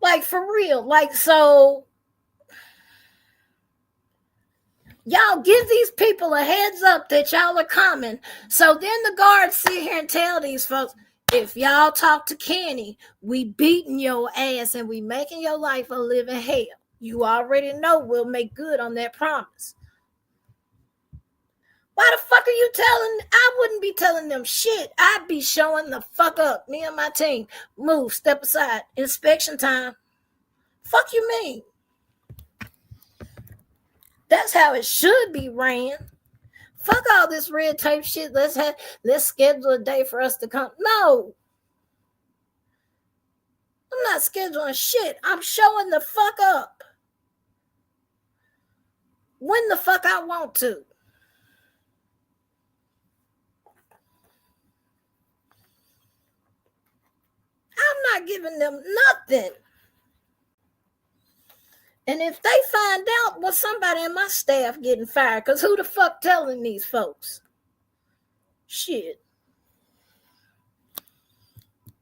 Like, for real. Like, so y'all give these people a heads up that y'all are coming. So then the guards sit here and tell these folks, if y'all talk to Kenny, we beating your ass and we making your life a living hell. You already know we'll make good on that promise. Why the fuck are you telling? I wouldn't be telling them shit. I'd be showing the fuck up. Me and my team. Move, step aside. Inspection time. Fuck you mean? That's how it should be ran. Fuck all this red tape shit. Let's schedule a day for us to come. No. I'm not scheduling shit. I'm showing the fuck up. When the fuck I want to. I'm not giving them nothing. And if they find out, well, somebody in my staff getting fired, because who the fuck telling these folks? Shit.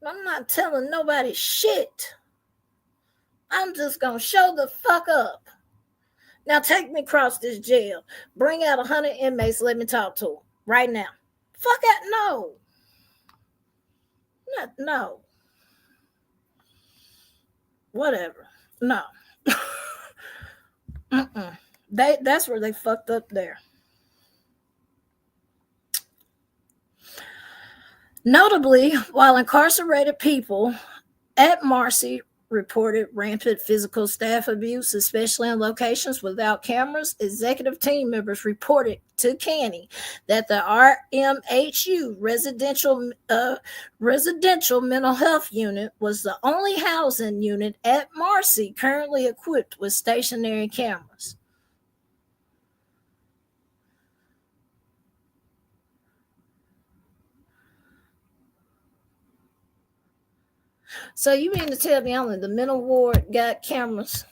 I'm not telling nobody shit. I'm just going to show the fuck up. Now take me across this jail. Bring out 100 inmates. Let me talk to them right now. Fuck it. No. No. Whatever. No. That's where they fucked up there. Notably, while incarcerated people at Marcy reported rampant physical staff abuse, especially in locations without cameras, executive team members reported to Canny that the RMHU residential mental health unit was the only housing unit at Marcy currently equipped with stationary cameras. So you mean to tell me only the mental ward got cameras?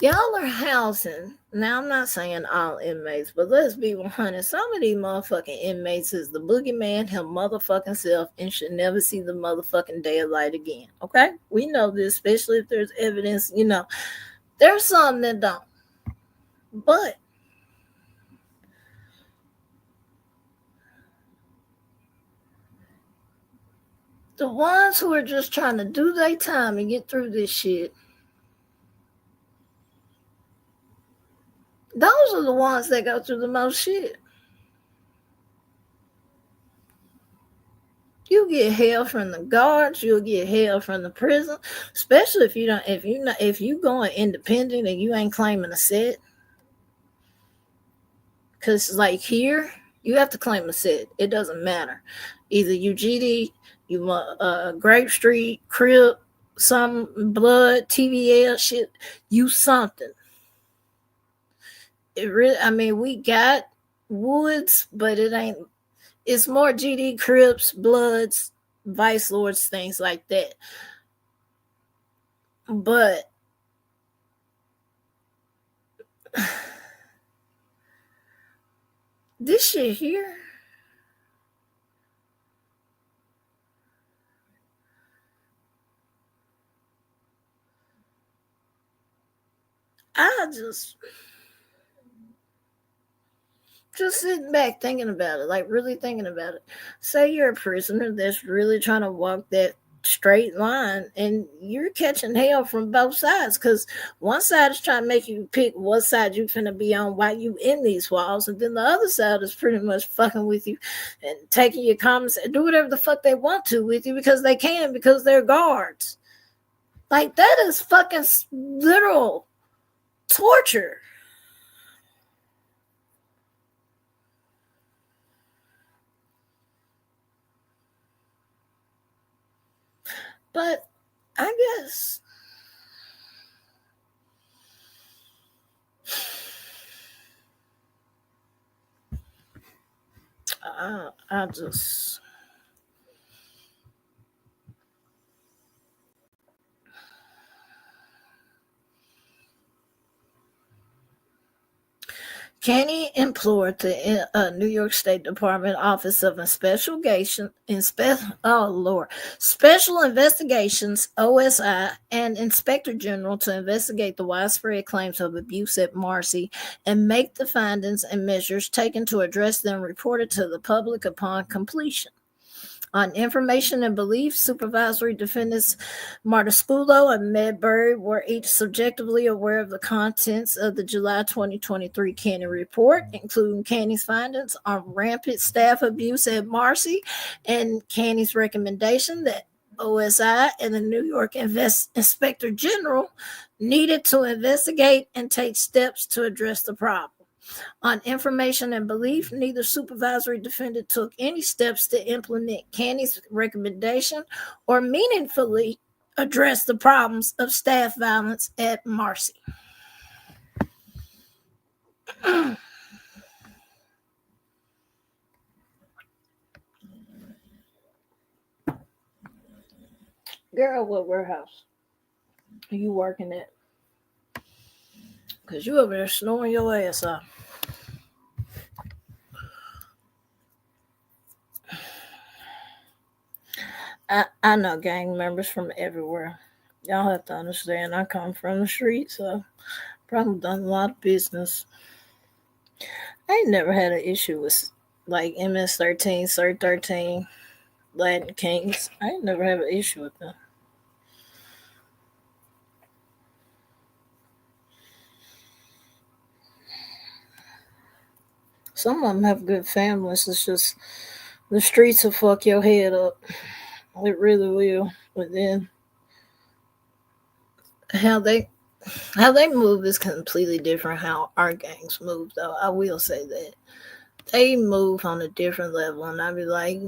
Y'all are housing. Now, I'm not saying all inmates, but let's be 100. Some of these motherfucking inmates is the boogeyman, him motherfucking self, and should never see the motherfucking daylight again. Okay? We know this, especially if there's evidence, There's some that don't. But the ones who are just trying to do their time and get through this shit, those are the ones that go through the most shit. You get hell from the guards, you'll get hell from the prison, especially if you going independent and you ain't claiming a set. Cause like here, you have to claim a set. It doesn't matter. Either you GD, you Grape Street, Crib, some blood, TVL shit, you something. It really, we got Woods, but it ain't. It's more GD, Crips, Bloods, Vice Lords, things like that. But this shit here, just sitting back thinking about it, like really thinking about it. Say you're a prisoner that's really trying to walk that straight line and you're catching hell from both sides because one side is trying to make you pick what side you're finna be on while you in these walls, and then the other side is pretty much fucking with you and taking your comments and do whatever the fuck they want to with you because they can, because they're guards. Like, that is fucking literal torture. But I guess I just Kenny implored the New York State Department Office of Special Investigations (OSI) and Inspector General to investigate the widespread claims of abuse at Marcy and make the findings and measures taken to address them reported to the public upon completion. On information and belief, supervisory defendants Martaspulo and Medbury were each subjectively aware of the contents of the July 2023 Canny report, including Canny's findings on rampant staff abuse at Marcy and Canny's recommendation that OSI and the New York Inspector General needed to investigate and take steps to address the problem. On information and belief, neither supervisory defendant took any steps to implement Canny's recommendation or meaningfully address the problems of staff violence at Marcy. Girl, what warehouse are you working at? Because you over there snoring your ass off. I know gang members from everywhere. Y'all have to understand, I come from the street, so probably done a lot of business. I ain't never had an issue with like MS-13, CERT-13, Latin Kings. I ain't never had an issue with them. Some of them have good families. It's just the streets will fuck your head up. It really will. But then how they move is completely different how our gangs move, though. I will say that. They move on a different level, and I'd be like,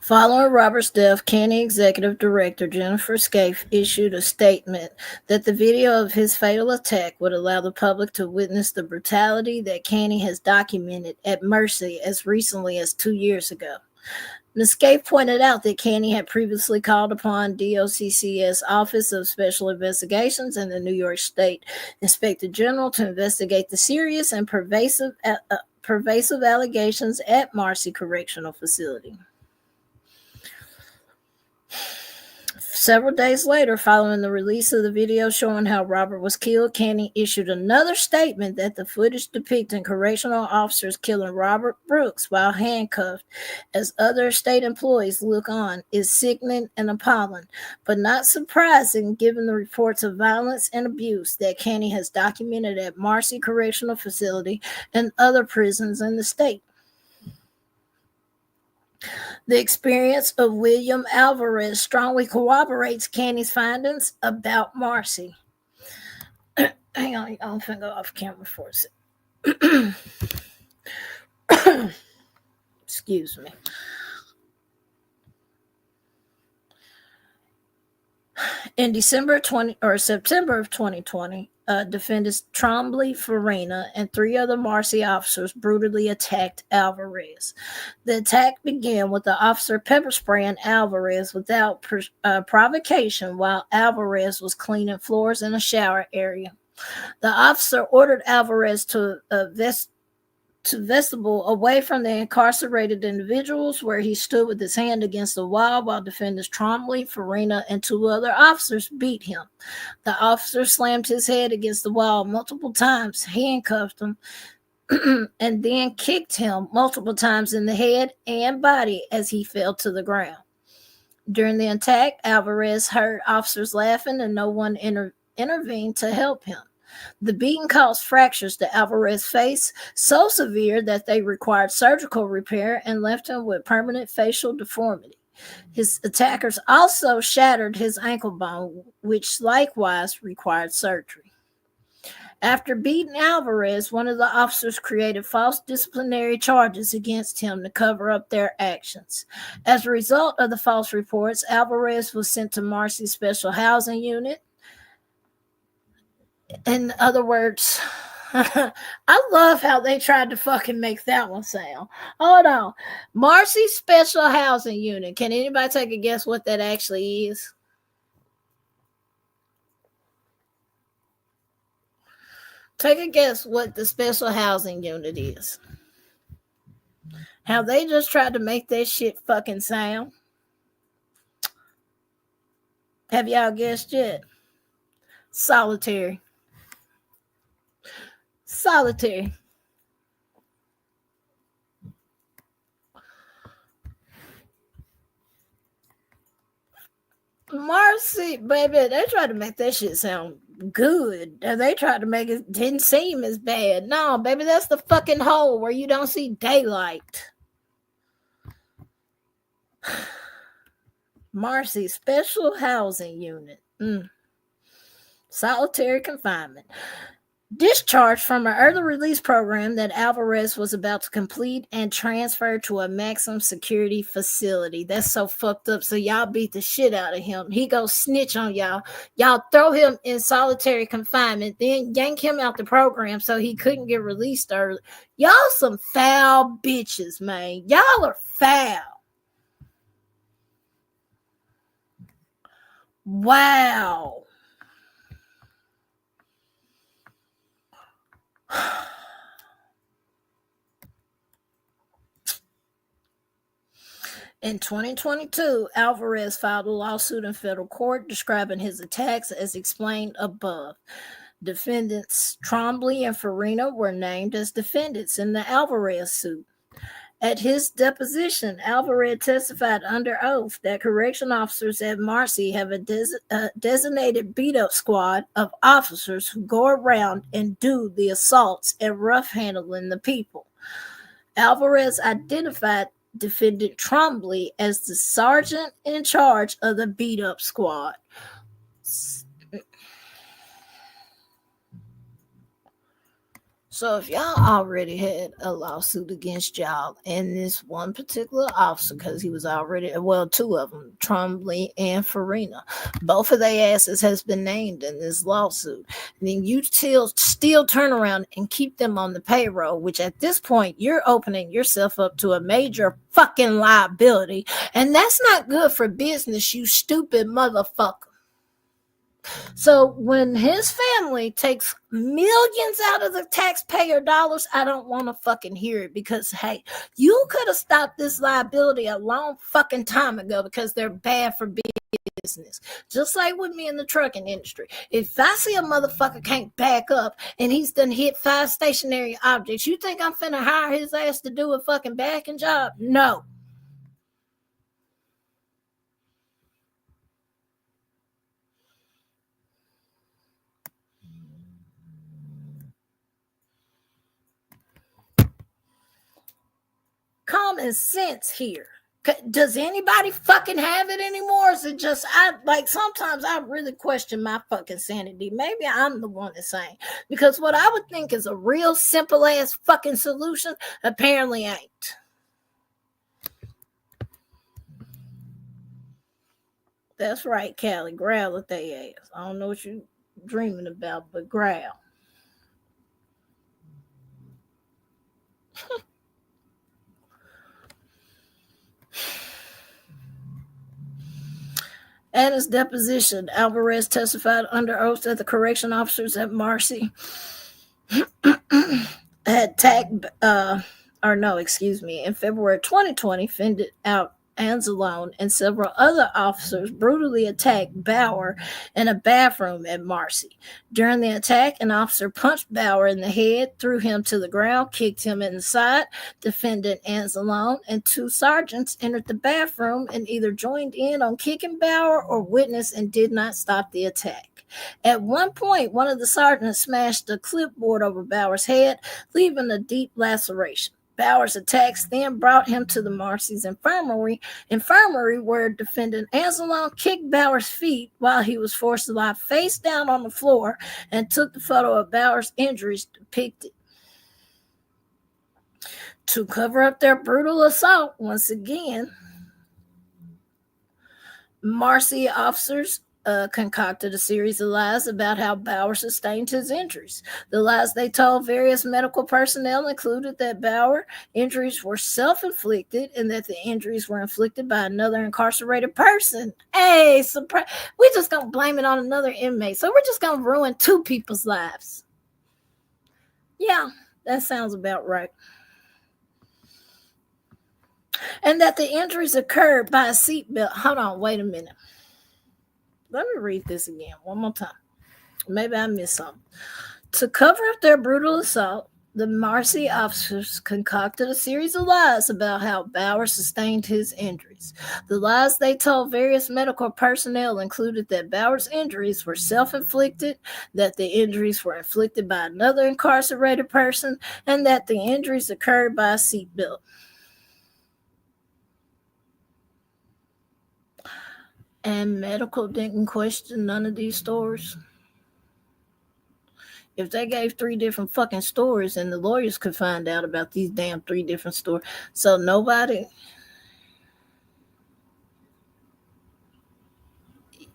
Following Robert's death, Canny Executive Director Jennifer Scaife issued a statement that the video of his fatal attack would allow the public to witness the brutality that Canny has documented at Mercy as recently as 2 years ago. Ms. Scaife pointed out that Canny had previously called upon DOCCS Office of Special Investigations and the New York State Inspector General to investigate the serious and pervasive allegations at Marcy Correctional Facility. Several days later, following the release of the video showing how Robert was killed, Canny issued another statement that the footage depicting correctional officers killing Robert Brooks while handcuffed as other state employees look on is sickening and appalling, but not surprising given the reports of violence and abuse that Canny has documented at Marcy Correctional Facility and other prisons in the state. The experience of William Alvarez strongly corroborates Canny's findings about Marcy. Hang on, I'm finna go off camera for a second. Excuse me. In September of 2020, defendants Trombley, Farina, and 3 other Marcy officers brutally attacked Alvarez. The attack began with the officer pepper spraying Alvarez without provocation while Alvarez was cleaning floors in a shower area. The officer ordered Alvarez to vestibule away from the incarcerated individuals, where he stood with his hand against the wall while defendants Trombley, Farina, and two other officers beat him. The officer slammed his head against the wall multiple times, handcuffed him, and then kicked him multiple times in the head and body as he fell to the ground. During the attack, Alvarez heard officers laughing and no one intervened to help him. The beating caused fractures to Alvarez's face, so severe that they required surgical repair and left him with permanent facial deformity. His attackers also shattered his ankle bone, which likewise required surgery. After beating Alvarez, one of the officers created false disciplinary charges against him to cover up their actions. As a result of the false reports, Alvarez was sent to Marcy's Special Housing Unit. In other words, I love how they tried to fucking make that one sound. Hold on. Marcy's Special Housing Unit. Can anybody take a guess what that actually is? Take a guess what the Special Housing Unit is. How they just tried to make that shit fucking sound. Have y'all guessed yet? Solitary. Solitary. Marcy, baby, they tried to make that shit sound good. They tried to make it didn't seem as bad. No, baby, that's the fucking hole where you don't see daylight. Marcy Special Housing Unit. Solitary confinement. Discharged from an early release program that Alvarez was about to complete and transferred to a maximum security facility. That's so fucked up. So y'all beat the shit out of him. He goes snitch on y'all. Y'all throw him in solitary confinement, then yank him out the program so he couldn't get released early. Y'all some foul bitches, man. Y'all are foul. Wow. In 2022, Alvarez filed a lawsuit in federal court describing his attacks as explained above. Defendants Trombley and Farina were named as defendants in the Alvarez suit. At his deposition, Alvarez testified under oath that correction officers at Marcy have a designated beat-up squad of officers who go around and do the assaults and rough-handling the people. Alvarez identified defendant Trombley as the sergeant in charge of the beat-up squad. So if y'all already had a lawsuit against y'all and this one particular officer, because he was already, well, two of them, Trombley and Farina, both of their asses has been named in this lawsuit. And then you still turn around and keep them on the payroll, which at this point, you're opening yourself up to a major fucking liability. And that's not good for business, you stupid motherfucker. So when his family takes millions out of the taxpayer dollars, I don't want to fucking hear it, because, hey, you could have stopped this liability a long fucking time ago, because they're bad for business. Just like with me in the trucking industry. If I see a motherfucker can't back up and he's done hit 5 stationary objects, you think I'm finna hire his ass to do a fucking backing job? No. Common sense here. Does anybody fucking have it anymore? Is it just, sometimes I really question my fucking sanity. Maybe I'm the one that's saying, because what I would think is a real simple ass fucking solution apparently ain't. That's right, Callie. Growl at their ass. I don't know what you're dreaming about, but growl. At his deposition, Alvarez testified under oath that the correction officers at Marcy had tagged, in February 2020, fended out Anzalone and several other officers brutally attacked Bauer in a bathroom at Marcy. During the attack, an officer punched Bauer in the head, threw him to the ground, kicked him in the side. Defendant Anzalone and two sergeants entered the bathroom and either joined in on kicking Bauer or witnessed and did not stop the attack. At one point, one of the sergeants smashed a clipboard over Bauer's head, leaving a deep laceration. Bauer's attacks then brought him to the Marcy's infirmary where defendant Anzalone kicked Bauer's feet while he was forced to lie face down on the floor and took the photo of Bauer's injuries depicted. To cover up their brutal assault, once again, Marcy officers concocted a series of lies about how Bauer sustained his injuries. The lies they told various medical personnel included that Bauer injuries were self-inflicted and that the injuries were inflicted by another incarcerated person. Hey, surprise! We're just gonna blame it on another inmate, so we're just gonna ruin two people's lives. Yeah, that sounds about right. And that the injuries occurred by a seatbelt. Hold on, wait a minute. Let me read this again one more time. Maybe I missed something. To cover up their brutal assault, the Marcy officers concocted a series of lies about how Bauer sustained his injuries. The lies they told various medical personnel included that Bauer's injuries were self-inflicted, that the injuries were inflicted by another incarcerated person, and that the injuries occurred by a seatbelt. And medical didn't question none of these stories. If they gave 3 different fucking stories and the lawyers could find out about these damn 3 different stories. So nobody,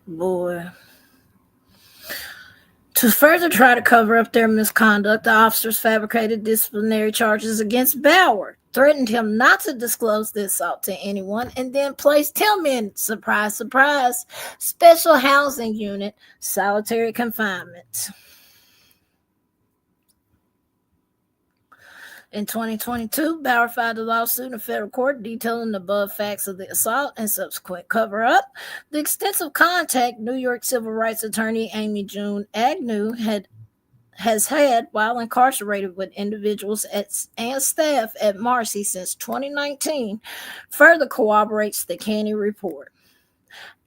boy. To further try to cover up their misconduct, the officers fabricated disciplinary charges against Bauer, threatened him not to disclose the assault to anyone, and then placed him in, surprise, surprise, special housing unit, solitary confinement. In 2022, Bauer filed a lawsuit in federal court detailing the above facts of the assault and subsequent cover-up. The extensive contact New York civil rights attorney Amy June Agnew has had while incarcerated with individuals and staff at Marcy since 2019 further corroborates the Canny report.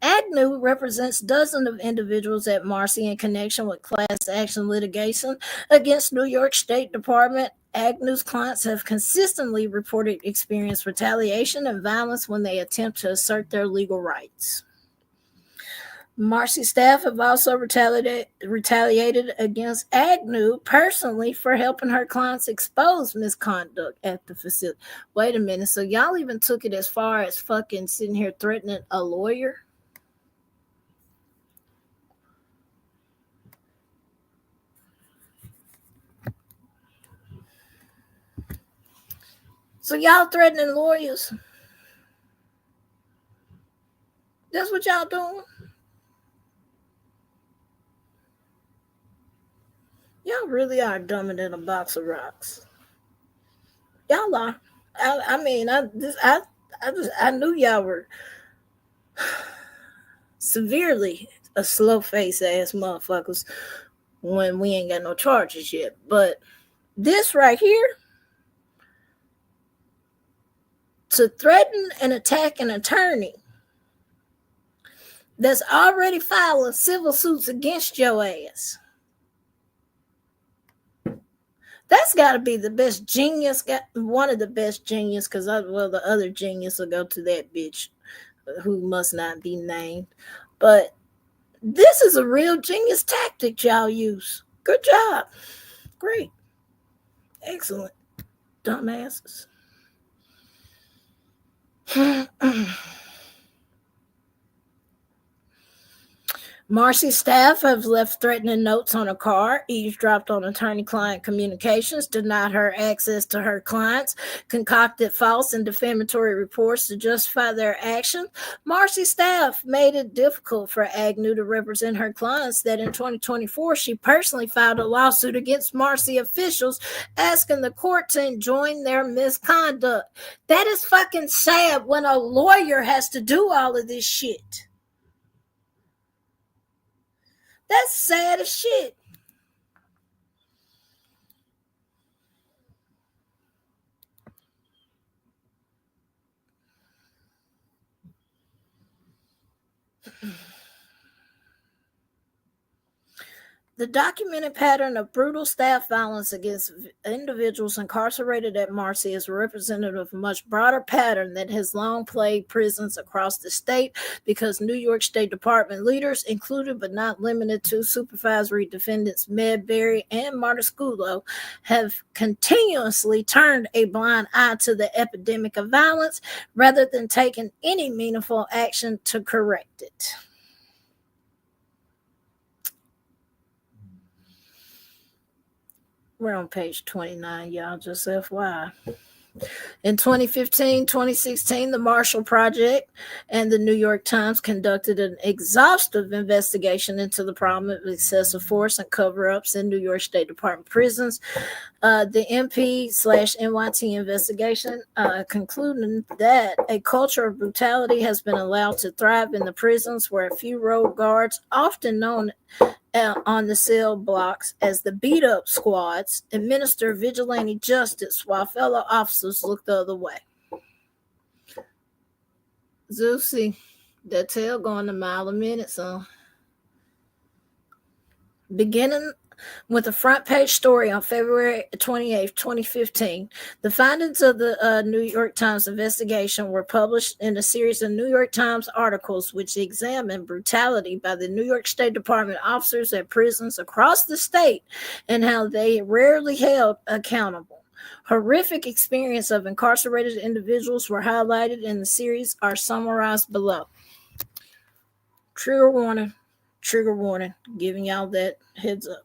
Agnew represents dozens of individuals at Marcy in connection with class action litigation against New York State Department. Agnew's clients have consistently reported experienced retaliation and violence when they attempt to assert their legal rights. Marcy staff have also retaliated against Agnew personally for helping her clients expose misconduct at the facility. Wait a minute, so y'all even took it as far as fucking sitting here threatening a lawyer? So y'all threatening lawyers? That's what y'all doing? Y'all really are dumber than a box of rocks. Y'all are. I knew y'all were severely a slow-faced ass motherfuckers when we ain't got no charges yet. But this right here, to threaten and attack an attorney that's already filing civil suits against your ass. That's got to be the best genius, one of the best genius, because the other genius will go to that bitch who must not be named. But this is a real genius tactic y'all use. Good job. Great. Excellent. Dumbasses. Marcy's staff have left threatening notes on her car, eavesdropped on attorney-client communications, denied her access to her clients, concocted false and defamatory reports to justify their actions. Marcy's staff made it difficult for Agnew to represent her clients that in 2024 she personally filed a lawsuit against Marcy officials asking the court to enjoin their misconduct. That is fucking sad when a lawyer has to do all of this shit. That's sad as shit. The documented pattern of brutal staff violence against individuals incarcerated at Marcy is representative of a much broader pattern that has long plagued prisons across the state because New York State Department leaders, included but not limited to supervisory defendants Medberry and Martisculo, have continuously turned a blind eye to the epidemic of violence rather than taking any meaningful action to correct it. We're on page 29, y'all, just FYI. In 2015, 2016, the Marshall Project and the New York Times conducted an exhaustive investigation into the problem of excessive force and cover-ups in New York State Department prisons. The MP/NYT investigation concluded that a culture of brutality has been allowed to thrive in the prisons where a few road guards, often known on the cell blocks as the beat-up squads, administer vigilante justice while fellow officers look the other way. Zeusy, that tail going a mile a minute, so. Beginning with a front page story on February 28, 2015, the findings of the New York Times investigation were published in a series of New York Times articles which examined brutality by the New York State Department officers at prisons across the state and how they rarely held accountable. Horrific experience of incarcerated individuals were highlighted in the series are summarized below. Trigger warning, giving y'all that heads up.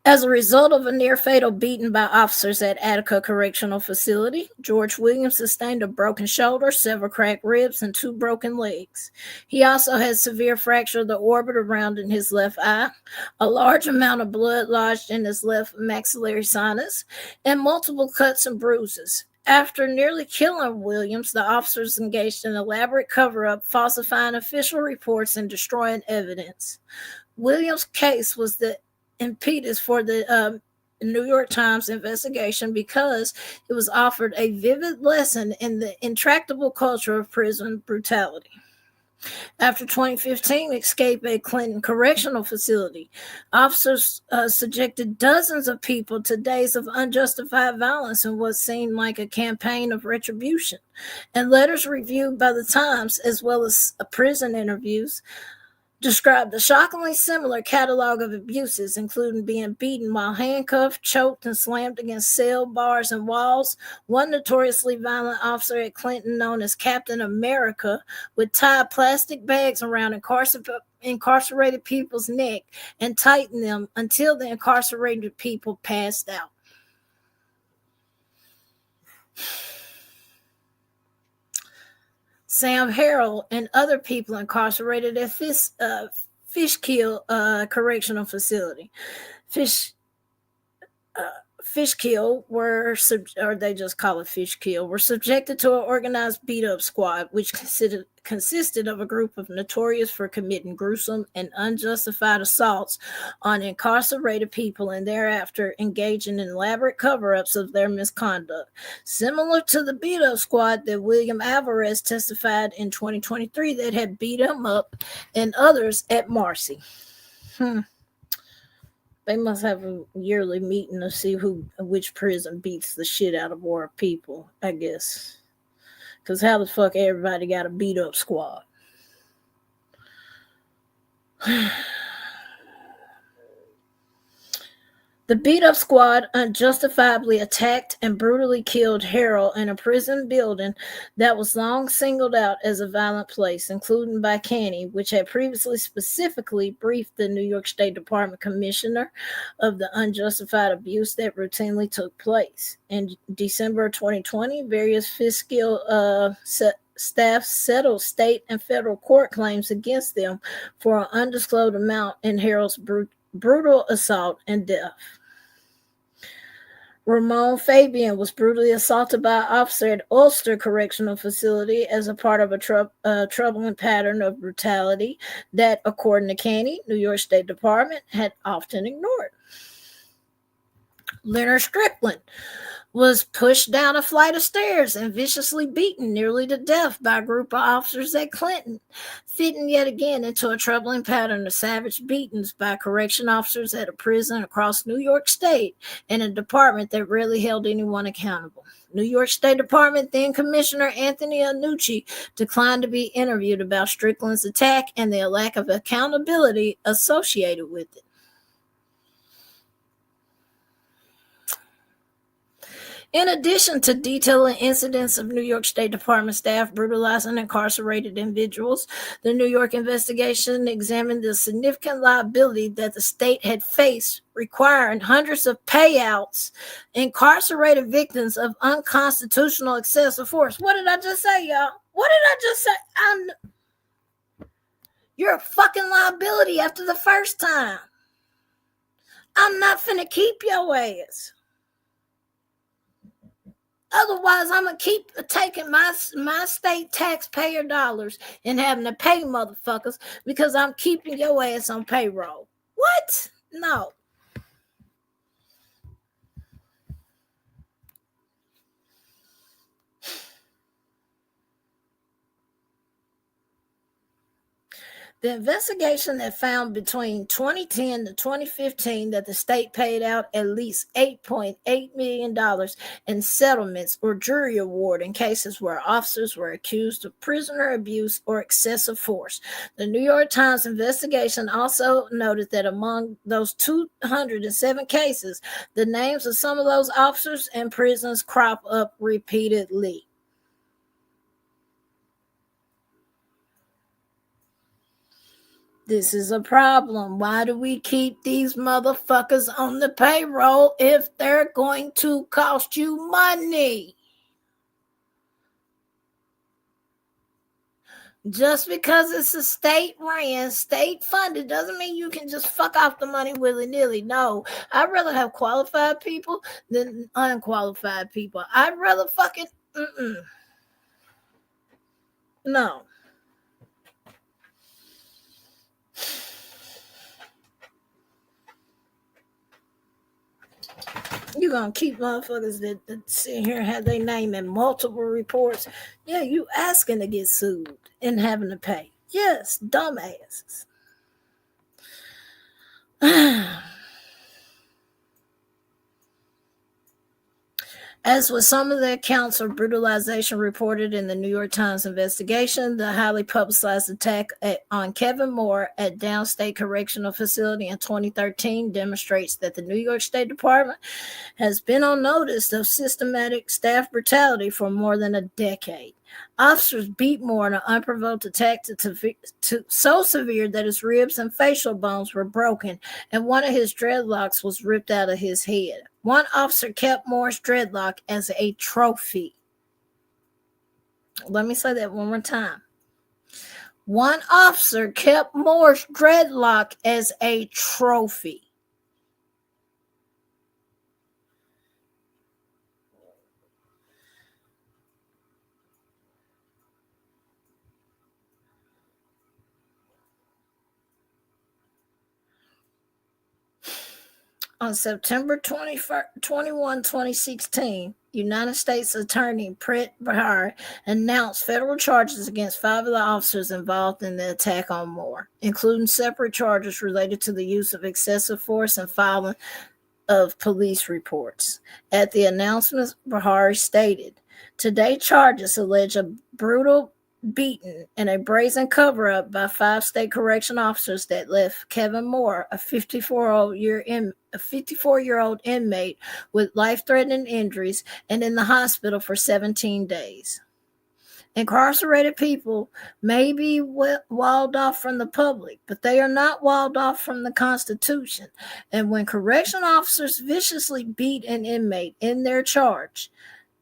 As a result of a near-fatal beating by officers at Attica Correctional Facility, George Williams sustained a broken shoulder, several cracked ribs, and 2 broken legs. He also had severe fracture of the orbit around in his left eye, a large amount of blood lodged in his left maxillary sinus, and multiple cuts and bruises. After nearly killing Williams, the officers engaged in an elaborate cover-up, falsifying official reports and destroying evidence. Williams' case was the impetus for the New York Times investigation because it was offered a vivid lesson in the intractable culture of prison brutality. After 2015 escape at Clinton Correctional Facility, officers subjected dozens of people to days of unjustified violence in what seemed like a campaign of retribution. And letters reviewed by the Times, as well as prison interviews, described a shockingly similar catalog of abuses, including being beaten while handcuffed, choked, and slammed against cell bars and walls. One notoriously violent officer at Clinton, known as Captain America, would tie plastic bags around incarcerated people's neck and tighten them until the incarcerated people passed out. Sam Harrell and other people incarcerated at Fishkill Correctional Facility. Fishkill were, or they just call it Fishkill, were subjected to an organized beat-up squad, which consisted of a group of notorious for committing gruesome and unjustified assaults on incarcerated people and thereafter engaging in elaborate cover-ups of their misconduct. Similar to the beat-up squad that William Alvarez testified in 2023 that had beat him up and others at Marcy. They must have a yearly meeting to see which prison beats the shit out of more people, I guess. Because how the fuck everybody got a beat-up squad? The beat-up squad unjustifiably attacked and brutally killed Harold in a prison building that was long singled out as a violent place, including by Caney, which had previously specifically briefed the New York State Department Commissioner of the unjustified abuse that routinely took place. In December 2020, various fiscal staff settled state and federal court claims against them for an undisclosed amount in Harold's brutal assault and death. Ramon Fabian was brutally assaulted by an officer at Ulster Correctional Facility as a part of a troubling pattern of brutality that, according to Caney, New York State Department had often ignored. Leonard Strickland was pushed down a flight of stairs and viciously beaten nearly to death by a group of officers at Clinton, fitting yet again into a troubling pattern of savage beatings by correction officers at a prison across New York State and a department that rarely held anyone accountable. New York State Department then Commissioner Anthony Annucci declined to be interviewed about Strickland's attack and the lack of accountability associated with it. In addition to detailing incidents of New York State Department staff brutalizing incarcerated individuals, the New York investigation examined the significant liability that the state had faced, requiring hundreds of payouts incarcerated victims of unconstitutional excessive force. What did I just say, y'all? What did I just say? You're a fucking liability after the first time. I'm not finna keep your ass. Otherwise, I'm going to keep taking my state taxpayer dollars and having to pay motherfuckers because I'm keeping your ass on payroll. What? No. The investigation that found between 2010 to 2015 that the state paid out at least $8.8 million in settlements or jury award in cases where officers were accused of prisoner abuse or excessive force. The New York Times investigation also noted that among those 207 cases, the names of some of those officers and prisons crop up repeatedly. This is a problem. Why do we keep these motherfuckers on the payroll if they're going to cost you money? Just because it's a state-ran, state-funded doesn't mean you can just fuck off the money willy-nilly. No, I'd rather have qualified people than unqualified people. I'd rather fucking... No. You're going to keep motherfuckers that sit here and have their name in multiple reports. Yeah, you asking to get sued and having to pay. Yes, dumbasses. As with some of the accounts of brutalization reported in the New York Times investigation, the highly publicized attack on Kevin Moore at Downstate Correctional Facility in 2013 demonstrates that the New York State Department has been on notice of systematic staff brutality for more than a decade. Officers beat Moore in an unprovoked attack so severe that his ribs and facial bones were broken, and one of his dreadlocks was ripped out of his head. One officer kept Moore's dreadlock as a trophy. Let me say that one more time. One officer kept Moore's dreadlock as a trophy. On September 21, 2016, United States Attorney Preet Bharara announced federal charges against 5 of the officers involved in the attack on Moore, including separate charges related to the use of excessive force and filing of police reports. At the announcement, Bharara stated, "Today charges allege a brutal beaten in a brazen cover-up by 5 state correction officers that left Kevin Moore, a 54-year-old inmate with life-threatening injuries and in the hospital for 17 days. Incarcerated people may be walled off from the public, but they are not walled off from the Constitution. And when correction officers viciously beat an inmate in their charge,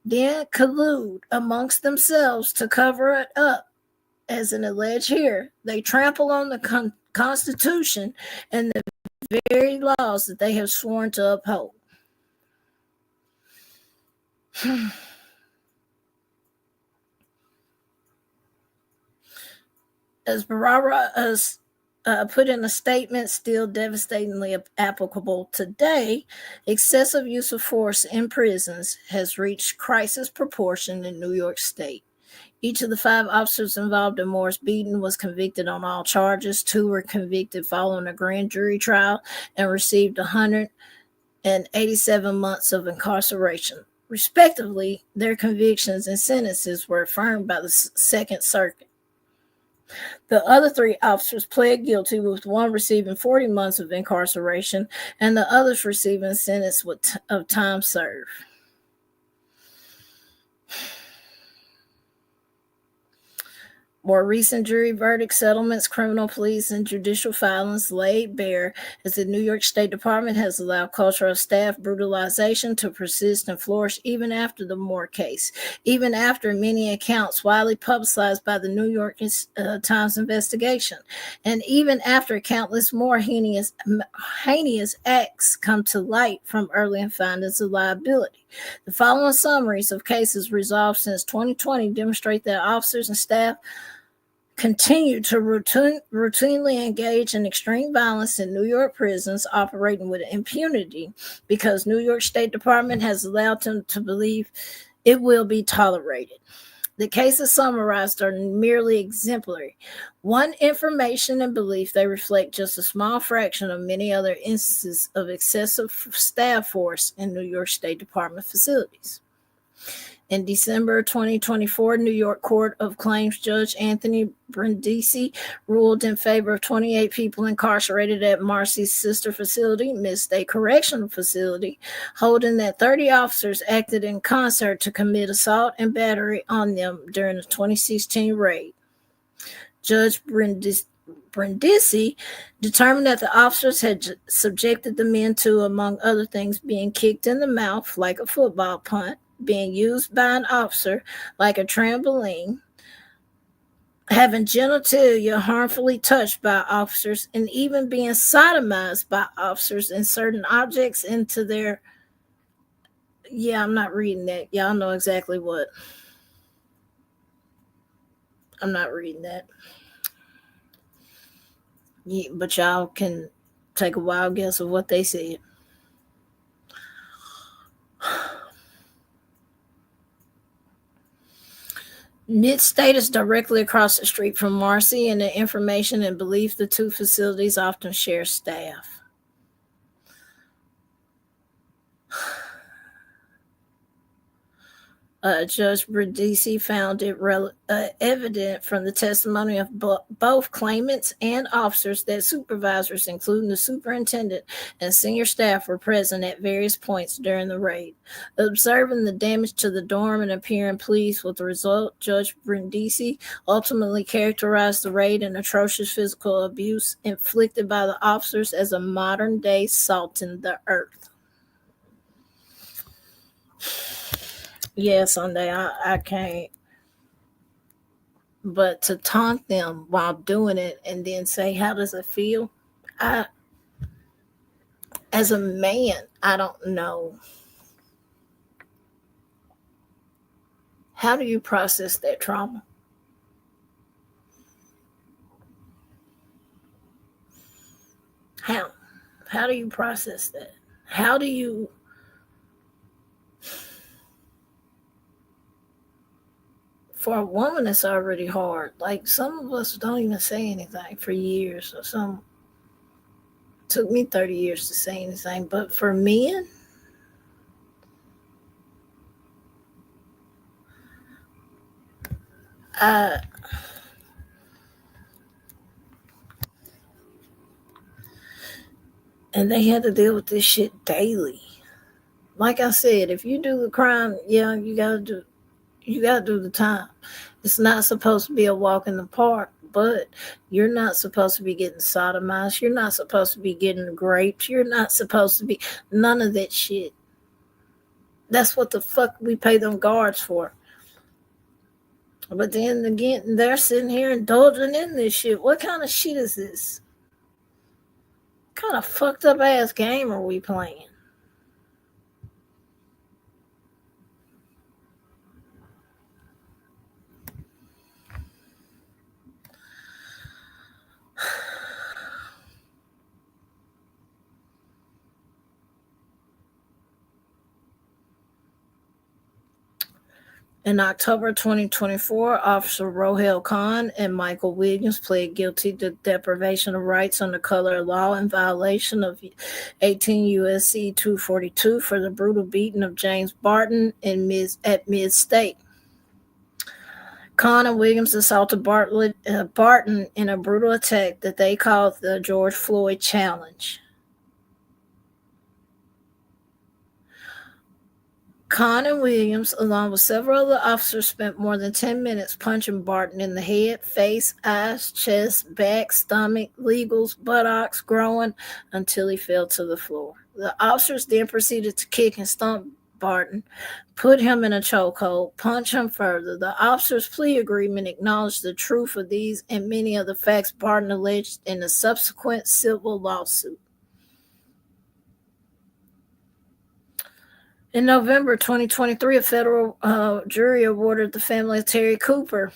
then collude amongst themselves to cover it up, as an alleged here, they trample on the Constitution and the very laws that they have sworn to uphold. As Barara has put in a statement still devastatingly applicable today, excessive use of force in prisons has reached crisis proportion in New York State. Each of the 5 officers involved in Moore's beating was convicted on all charges. 2 were convicted following a grand jury trial and received 187 months of incarceration. Respectively, their convictions and sentences were affirmed by the Second Circuit. The other 3 officers pled guilty, with 1 receiving 40 months of incarceration and the others receiving a sentence of time served. More recent jury verdicts, settlements, criminal pleas, and judicial filings laid bare as the New York State Department has allowed cultural staff brutalization to persist and flourish even after the Moore case, even after many accounts widely publicized by the New York Times investigation, and even after countless more heinous acts come to light from early findings of liability. The following summaries of cases resolved since 2020 demonstrate that officers and staff continue to routinely engage in extreme violence in New York prisons, operating with impunity because New York State Department has allowed them to believe it will be tolerated. The cases summarized are merely exemplary. One, information and belief, they reflect just a small fraction of many other instances of excessive staff force in New York State Department facilities. In December 2024, New York Court of Claims Judge Anthony Brindisi ruled in favor of 28 people incarcerated at Marcy's sister facility, Mid-State Correctional Facility, holding that 30 officers acted in concert to commit assault and battery on them during the 2016 raid. Judge Brindisi determined that the officers had subjected the men to, among other things, being kicked in the mouth like a football punt, being used by an officer like a trampoline, having genitalia harmfully touched by officers, and even being sodomized by officers, inserting objects into their... Yeah, I'm not reading that. Y'all know exactly what. I'm not reading that. Yeah, but y'all can take a wild guess of what they said. Mid-State is directly across the street from Marcy, and the information and belief the 2 facilities often share staff. Judge Brindisi found it evident from the testimony of both claimants and officers that supervisors, including the superintendent and senior staff, were present at various points during the raid. Observing the damage to the dorm and appearing pleased with the result, Judge Brindisi ultimately characterized the raid and atrocious physical abuse inflicted by the officers as a modern-day salting the earth. Yeah, Sunday, I can't. But to taunt them while doing it and then say, how does it feel? As a man, I don't know. How do you process that trauma? How? How do you process that? How do you... For a woman, it's already hard. Like, some of us don't even say anything for years. Or some took me 30 years to say anything. But for men, And they had to deal with this shit daily. Like I said, if you do the crime, yeah, you gotta do the time. It's not supposed to be a walk in the park, but you're not supposed to be getting sodomized. You're not supposed to be getting raped. You're not supposed to be none of that shit. That's what the fuck we pay them guards for. But then again, they're sitting here indulging in this shit. What kind of shit is this? What kind of fucked up ass game are we playing? In October 2024, Officer Rohel Khan and Michael Williams pled guilty to deprivation of rights under color of law in violation of 18 U.S.C. 242 for the brutal beating of James Barton at Mid-State. Khan and Williams assaulted Barton in a brutal attack that they called the George Floyd Challenge. Khan and Williams, along with several other officers, spent more than 10 minutes punching Barton in the head, face, eyes, chest, back, stomach, legals, buttocks, groin, until he fell to the floor. The officers then proceeded to kick and stomp Barton, put him in a chokehold, punch him further. The officers' plea agreement acknowledged the truth of these and many of the facts Barton alleged in the subsequent civil lawsuit. In November 2023, a federal jury awarded the family of Terry Cooper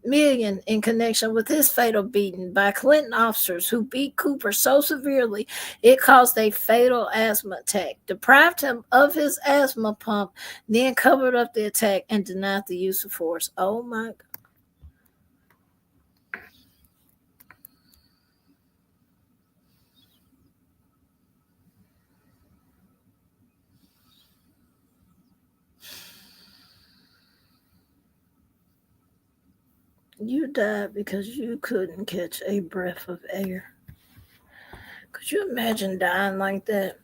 $1 million in connection with his fatal beating by Clinton officers who beat Cooper so severely it caused a fatal asthma attack, deprived him of his asthma pump, then covered up the attack and denied the use of force. Oh my God. You died because you couldn't catch a breath of air. Could you imagine dying like that?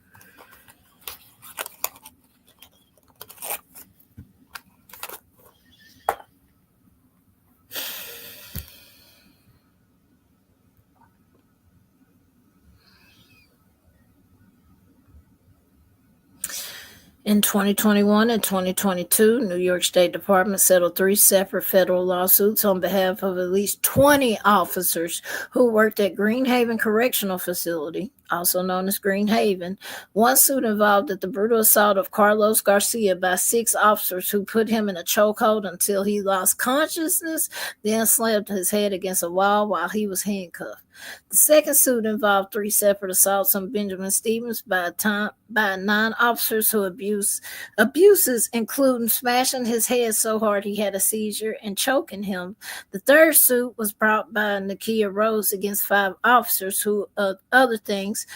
In 2021 and 2022, New York State Department settled 3 separate federal lawsuits on behalf of at least 20 officers who worked at Greenhaven Correctional Facility, also known as Greenhaven. One suit involved the brutal assault of Carlos Garcia by 6 officers who put him in a chokehold until he lost consciousness, then slammed his head against a wall while he was handcuffed. The second suit involved 3 separate assaults on Benjamin Stevens by 9 officers who abuses, including smashing his head so hard he had a seizure and choking him. The third suit was brought by Nakia Rose against 5 officers who, other things,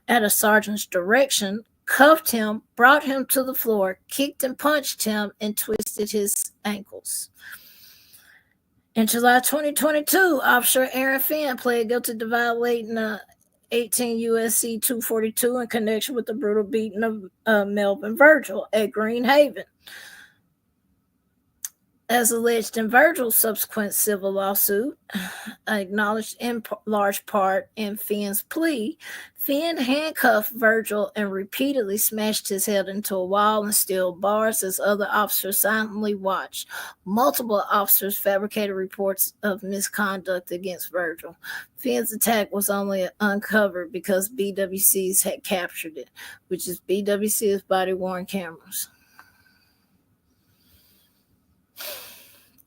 at a sergeant's direction, cuffed him, brought him to the floor, kicked and punched him, and twisted his ankles. In July 2022, Officer Aaron Finn pled guilty to violating 18 U.S.C. 242 in connection with the brutal beating of Melvin Virgil at Greenhaven. As alleged in Virgil's subsequent civil lawsuit, acknowledged in large part in Finn's plea, Finn handcuffed Virgil and repeatedly smashed his head into a wall and steel bars as other officers silently watched. Multiple officers fabricated reports of misconduct against Virgil. Finn's attack was only uncovered because BWCs had captured it, which is BWC's body-worn cameras.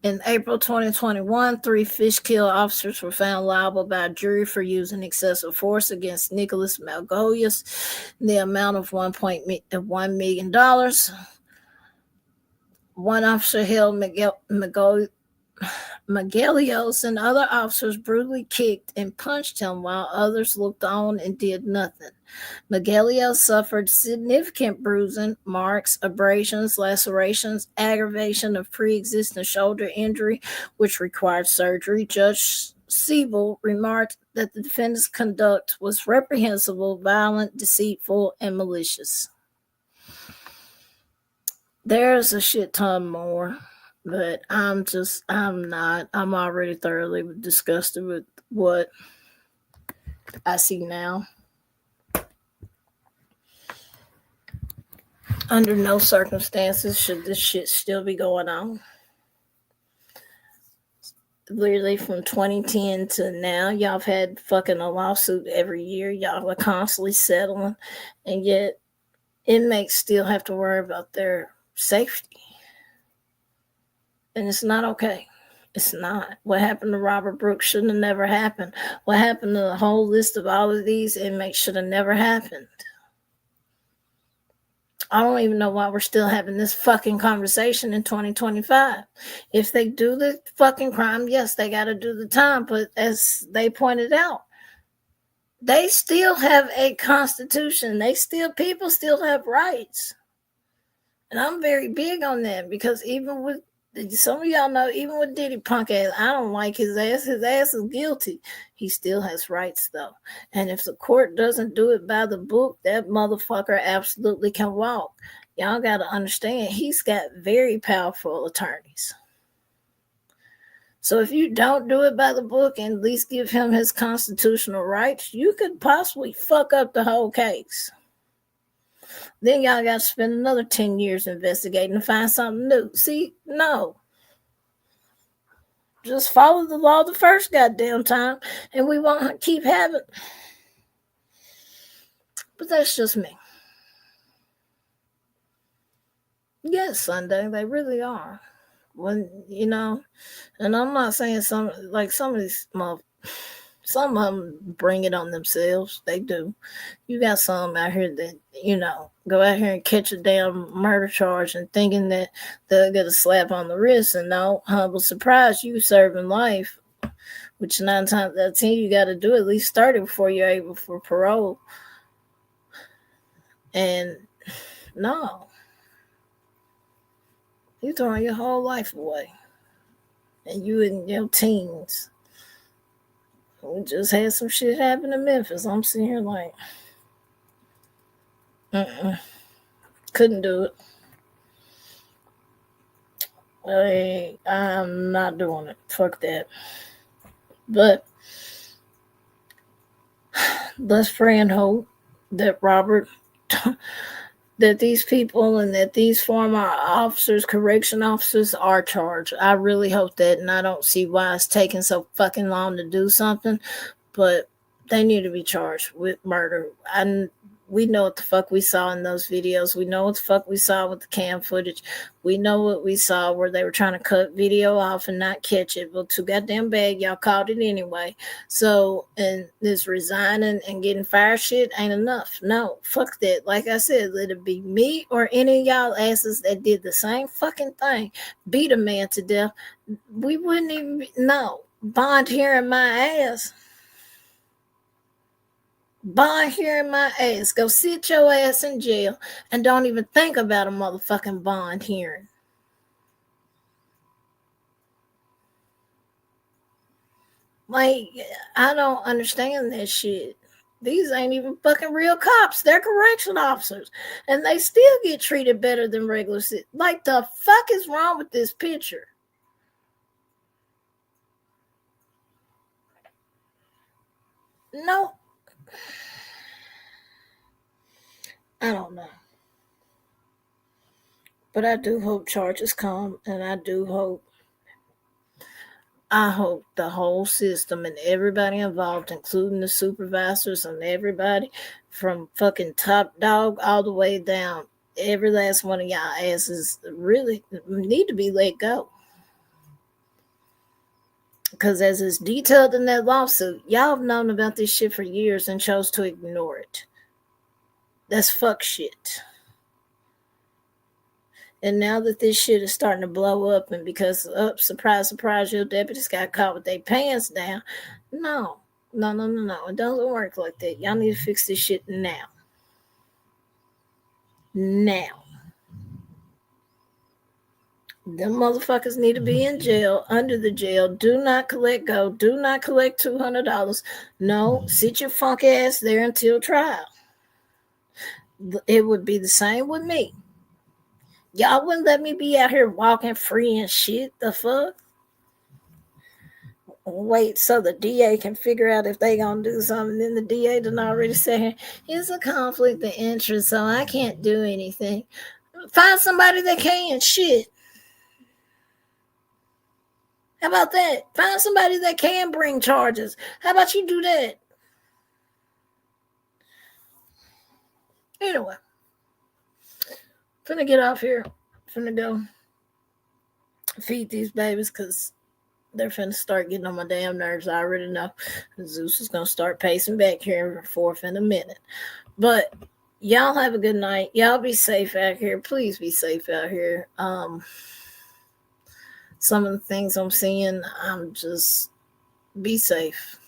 In April 2021, 3 Fishkill officers were found liable by a jury for using excessive force against Nicholas Malgolius in the amount of $1 million. One officer held Magalios and other officers brutally kicked and punched him while others looked on and did nothing. Magalios suffered significant bruising, marks, abrasions, lacerations, aggravation of pre-existing shoulder injury, which required surgery. Judge Siebel remarked that the defendant's conduct was reprehensible, violent, deceitful, and malicious. There's a shit ton more, but I'm already thoroughly disgusted with what I see now. Under no circumstances should this shit still be going on. Literally from 2010 to now, y'all have had fucking a lawsuit every year. Y'all are constantly settling, and yet inmates still have to worry about their safety. And it's not okay. It's not. What happened to Robert Brooks shouldn't have never happened. What happened to the whole list of all of these inmates should have never happened. I don't even know why we're still having this fucking conversation in 2025. If they do the fucking crime, yes, they got to do the time. But as they pointed out, they still have a constitution. People still have rights. And I'm very big on that because even with, some of y'all know, even with Diddy punk ass, I don't like his ass. His ass is guilty. He still has rights though. And if the court doesn't do it by the book, that motherfucker absolutely can walk. Y'all got to understand, he's got very powerful attorneys. So if you don't do it by the book and at least give him his constitutional rights, you could possibly fuck up the whole case. Then y'all got to spend another 10 years investigating to find something new. See, no. Just follow the law the first goddamn time, and we won't keep having. But that's just me. Yes, Sunday, they really are. When, and I'm not saying some of these some of them bring it on themselves. They do. You got some out here that, go out here and catch a damn murder charge and thinking that they'll get a slap on the wrist. And no, humble surprise, you serving life, which 9 times out of 10, you got to do at least 30 before you're able for parole. And no, you're throwing your whole life away. And you in your teens. We just had some shit happen in Memphis. I'm sitting here like, couldn't do it. I'm not doing it. Fuck that. But let's pray and hope that Robert, that these people and that these former officers, correction officers, are charged. I really hope that, and I don't see why it's taking so fucking long to do something, but they need to be charged with murder. We know what the fuck we saw in those videos. We know what the fuck we saw with the cam footage. We know what we saw where they were trying to cut video off and not catch it. Well, too goddamn bad. Y'all caught it anyway. So, and this resigning and getting fired shit ain't enough. No, fuck that. Like I said, let it be me or any of y'all asses that did the same fucking thing. Beat a man to death. We wouldn't even, bond hearing my ass. Bond hearing my ass. Go sit your ass in jail and don't even think about a motherfucking bond hearing. Like, I don't understand that shit. These ain't even fucking real cops. They're correction officers. And they still get treated better than regular citizens. Like, the fuck is wrong with this picture? No. I don't know. But I do hope charges come, and I hope the whole system and everybody involved, including the supervisors and everybody from fucking top dog all the way down, every last one of y'all asses really need to be let go. Because as is detailed in that lawsuit, y'all have known about this shit for years and chose to ignore it. That's fuck shit. And now that this shit is starting to blow up, and because, surprise, surprise, your deputies got caught with their pants down. No. It doesn't work like that. Y'all need to fix this shit now. Now. Them motherfuckers need to be in jail, under the jail. Do not collect go. Do not collect $200. No, sit your funk ass there until trial. It would be the same with me. Y'all wouldn't let me be out here walking free and shit. The fuck? Wait so the DA can figure out if they gonna do something. Then the DA done already said it's a conflict of interest, so I can't do anything. Find somebody that can. Shit. How about that? Find somebody that can bring charges. How about you do that? Anyway, finna get off here. Finna go feed these babies because they're finna start getting on my damn nerves. I already know. Zeus is gonna start pacing back here and forth in a minute. But y'all have a good night. Y'all be safe out here. Please be safe out here. Some of the things I'm seeing, I'm just be safe.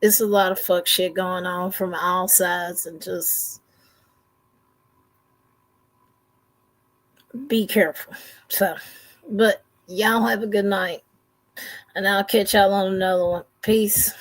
It's a lot of fuck shit going on from all sides, and just be careful. So, but y'all have a good night, and I'll catch y'all on another one. Peace.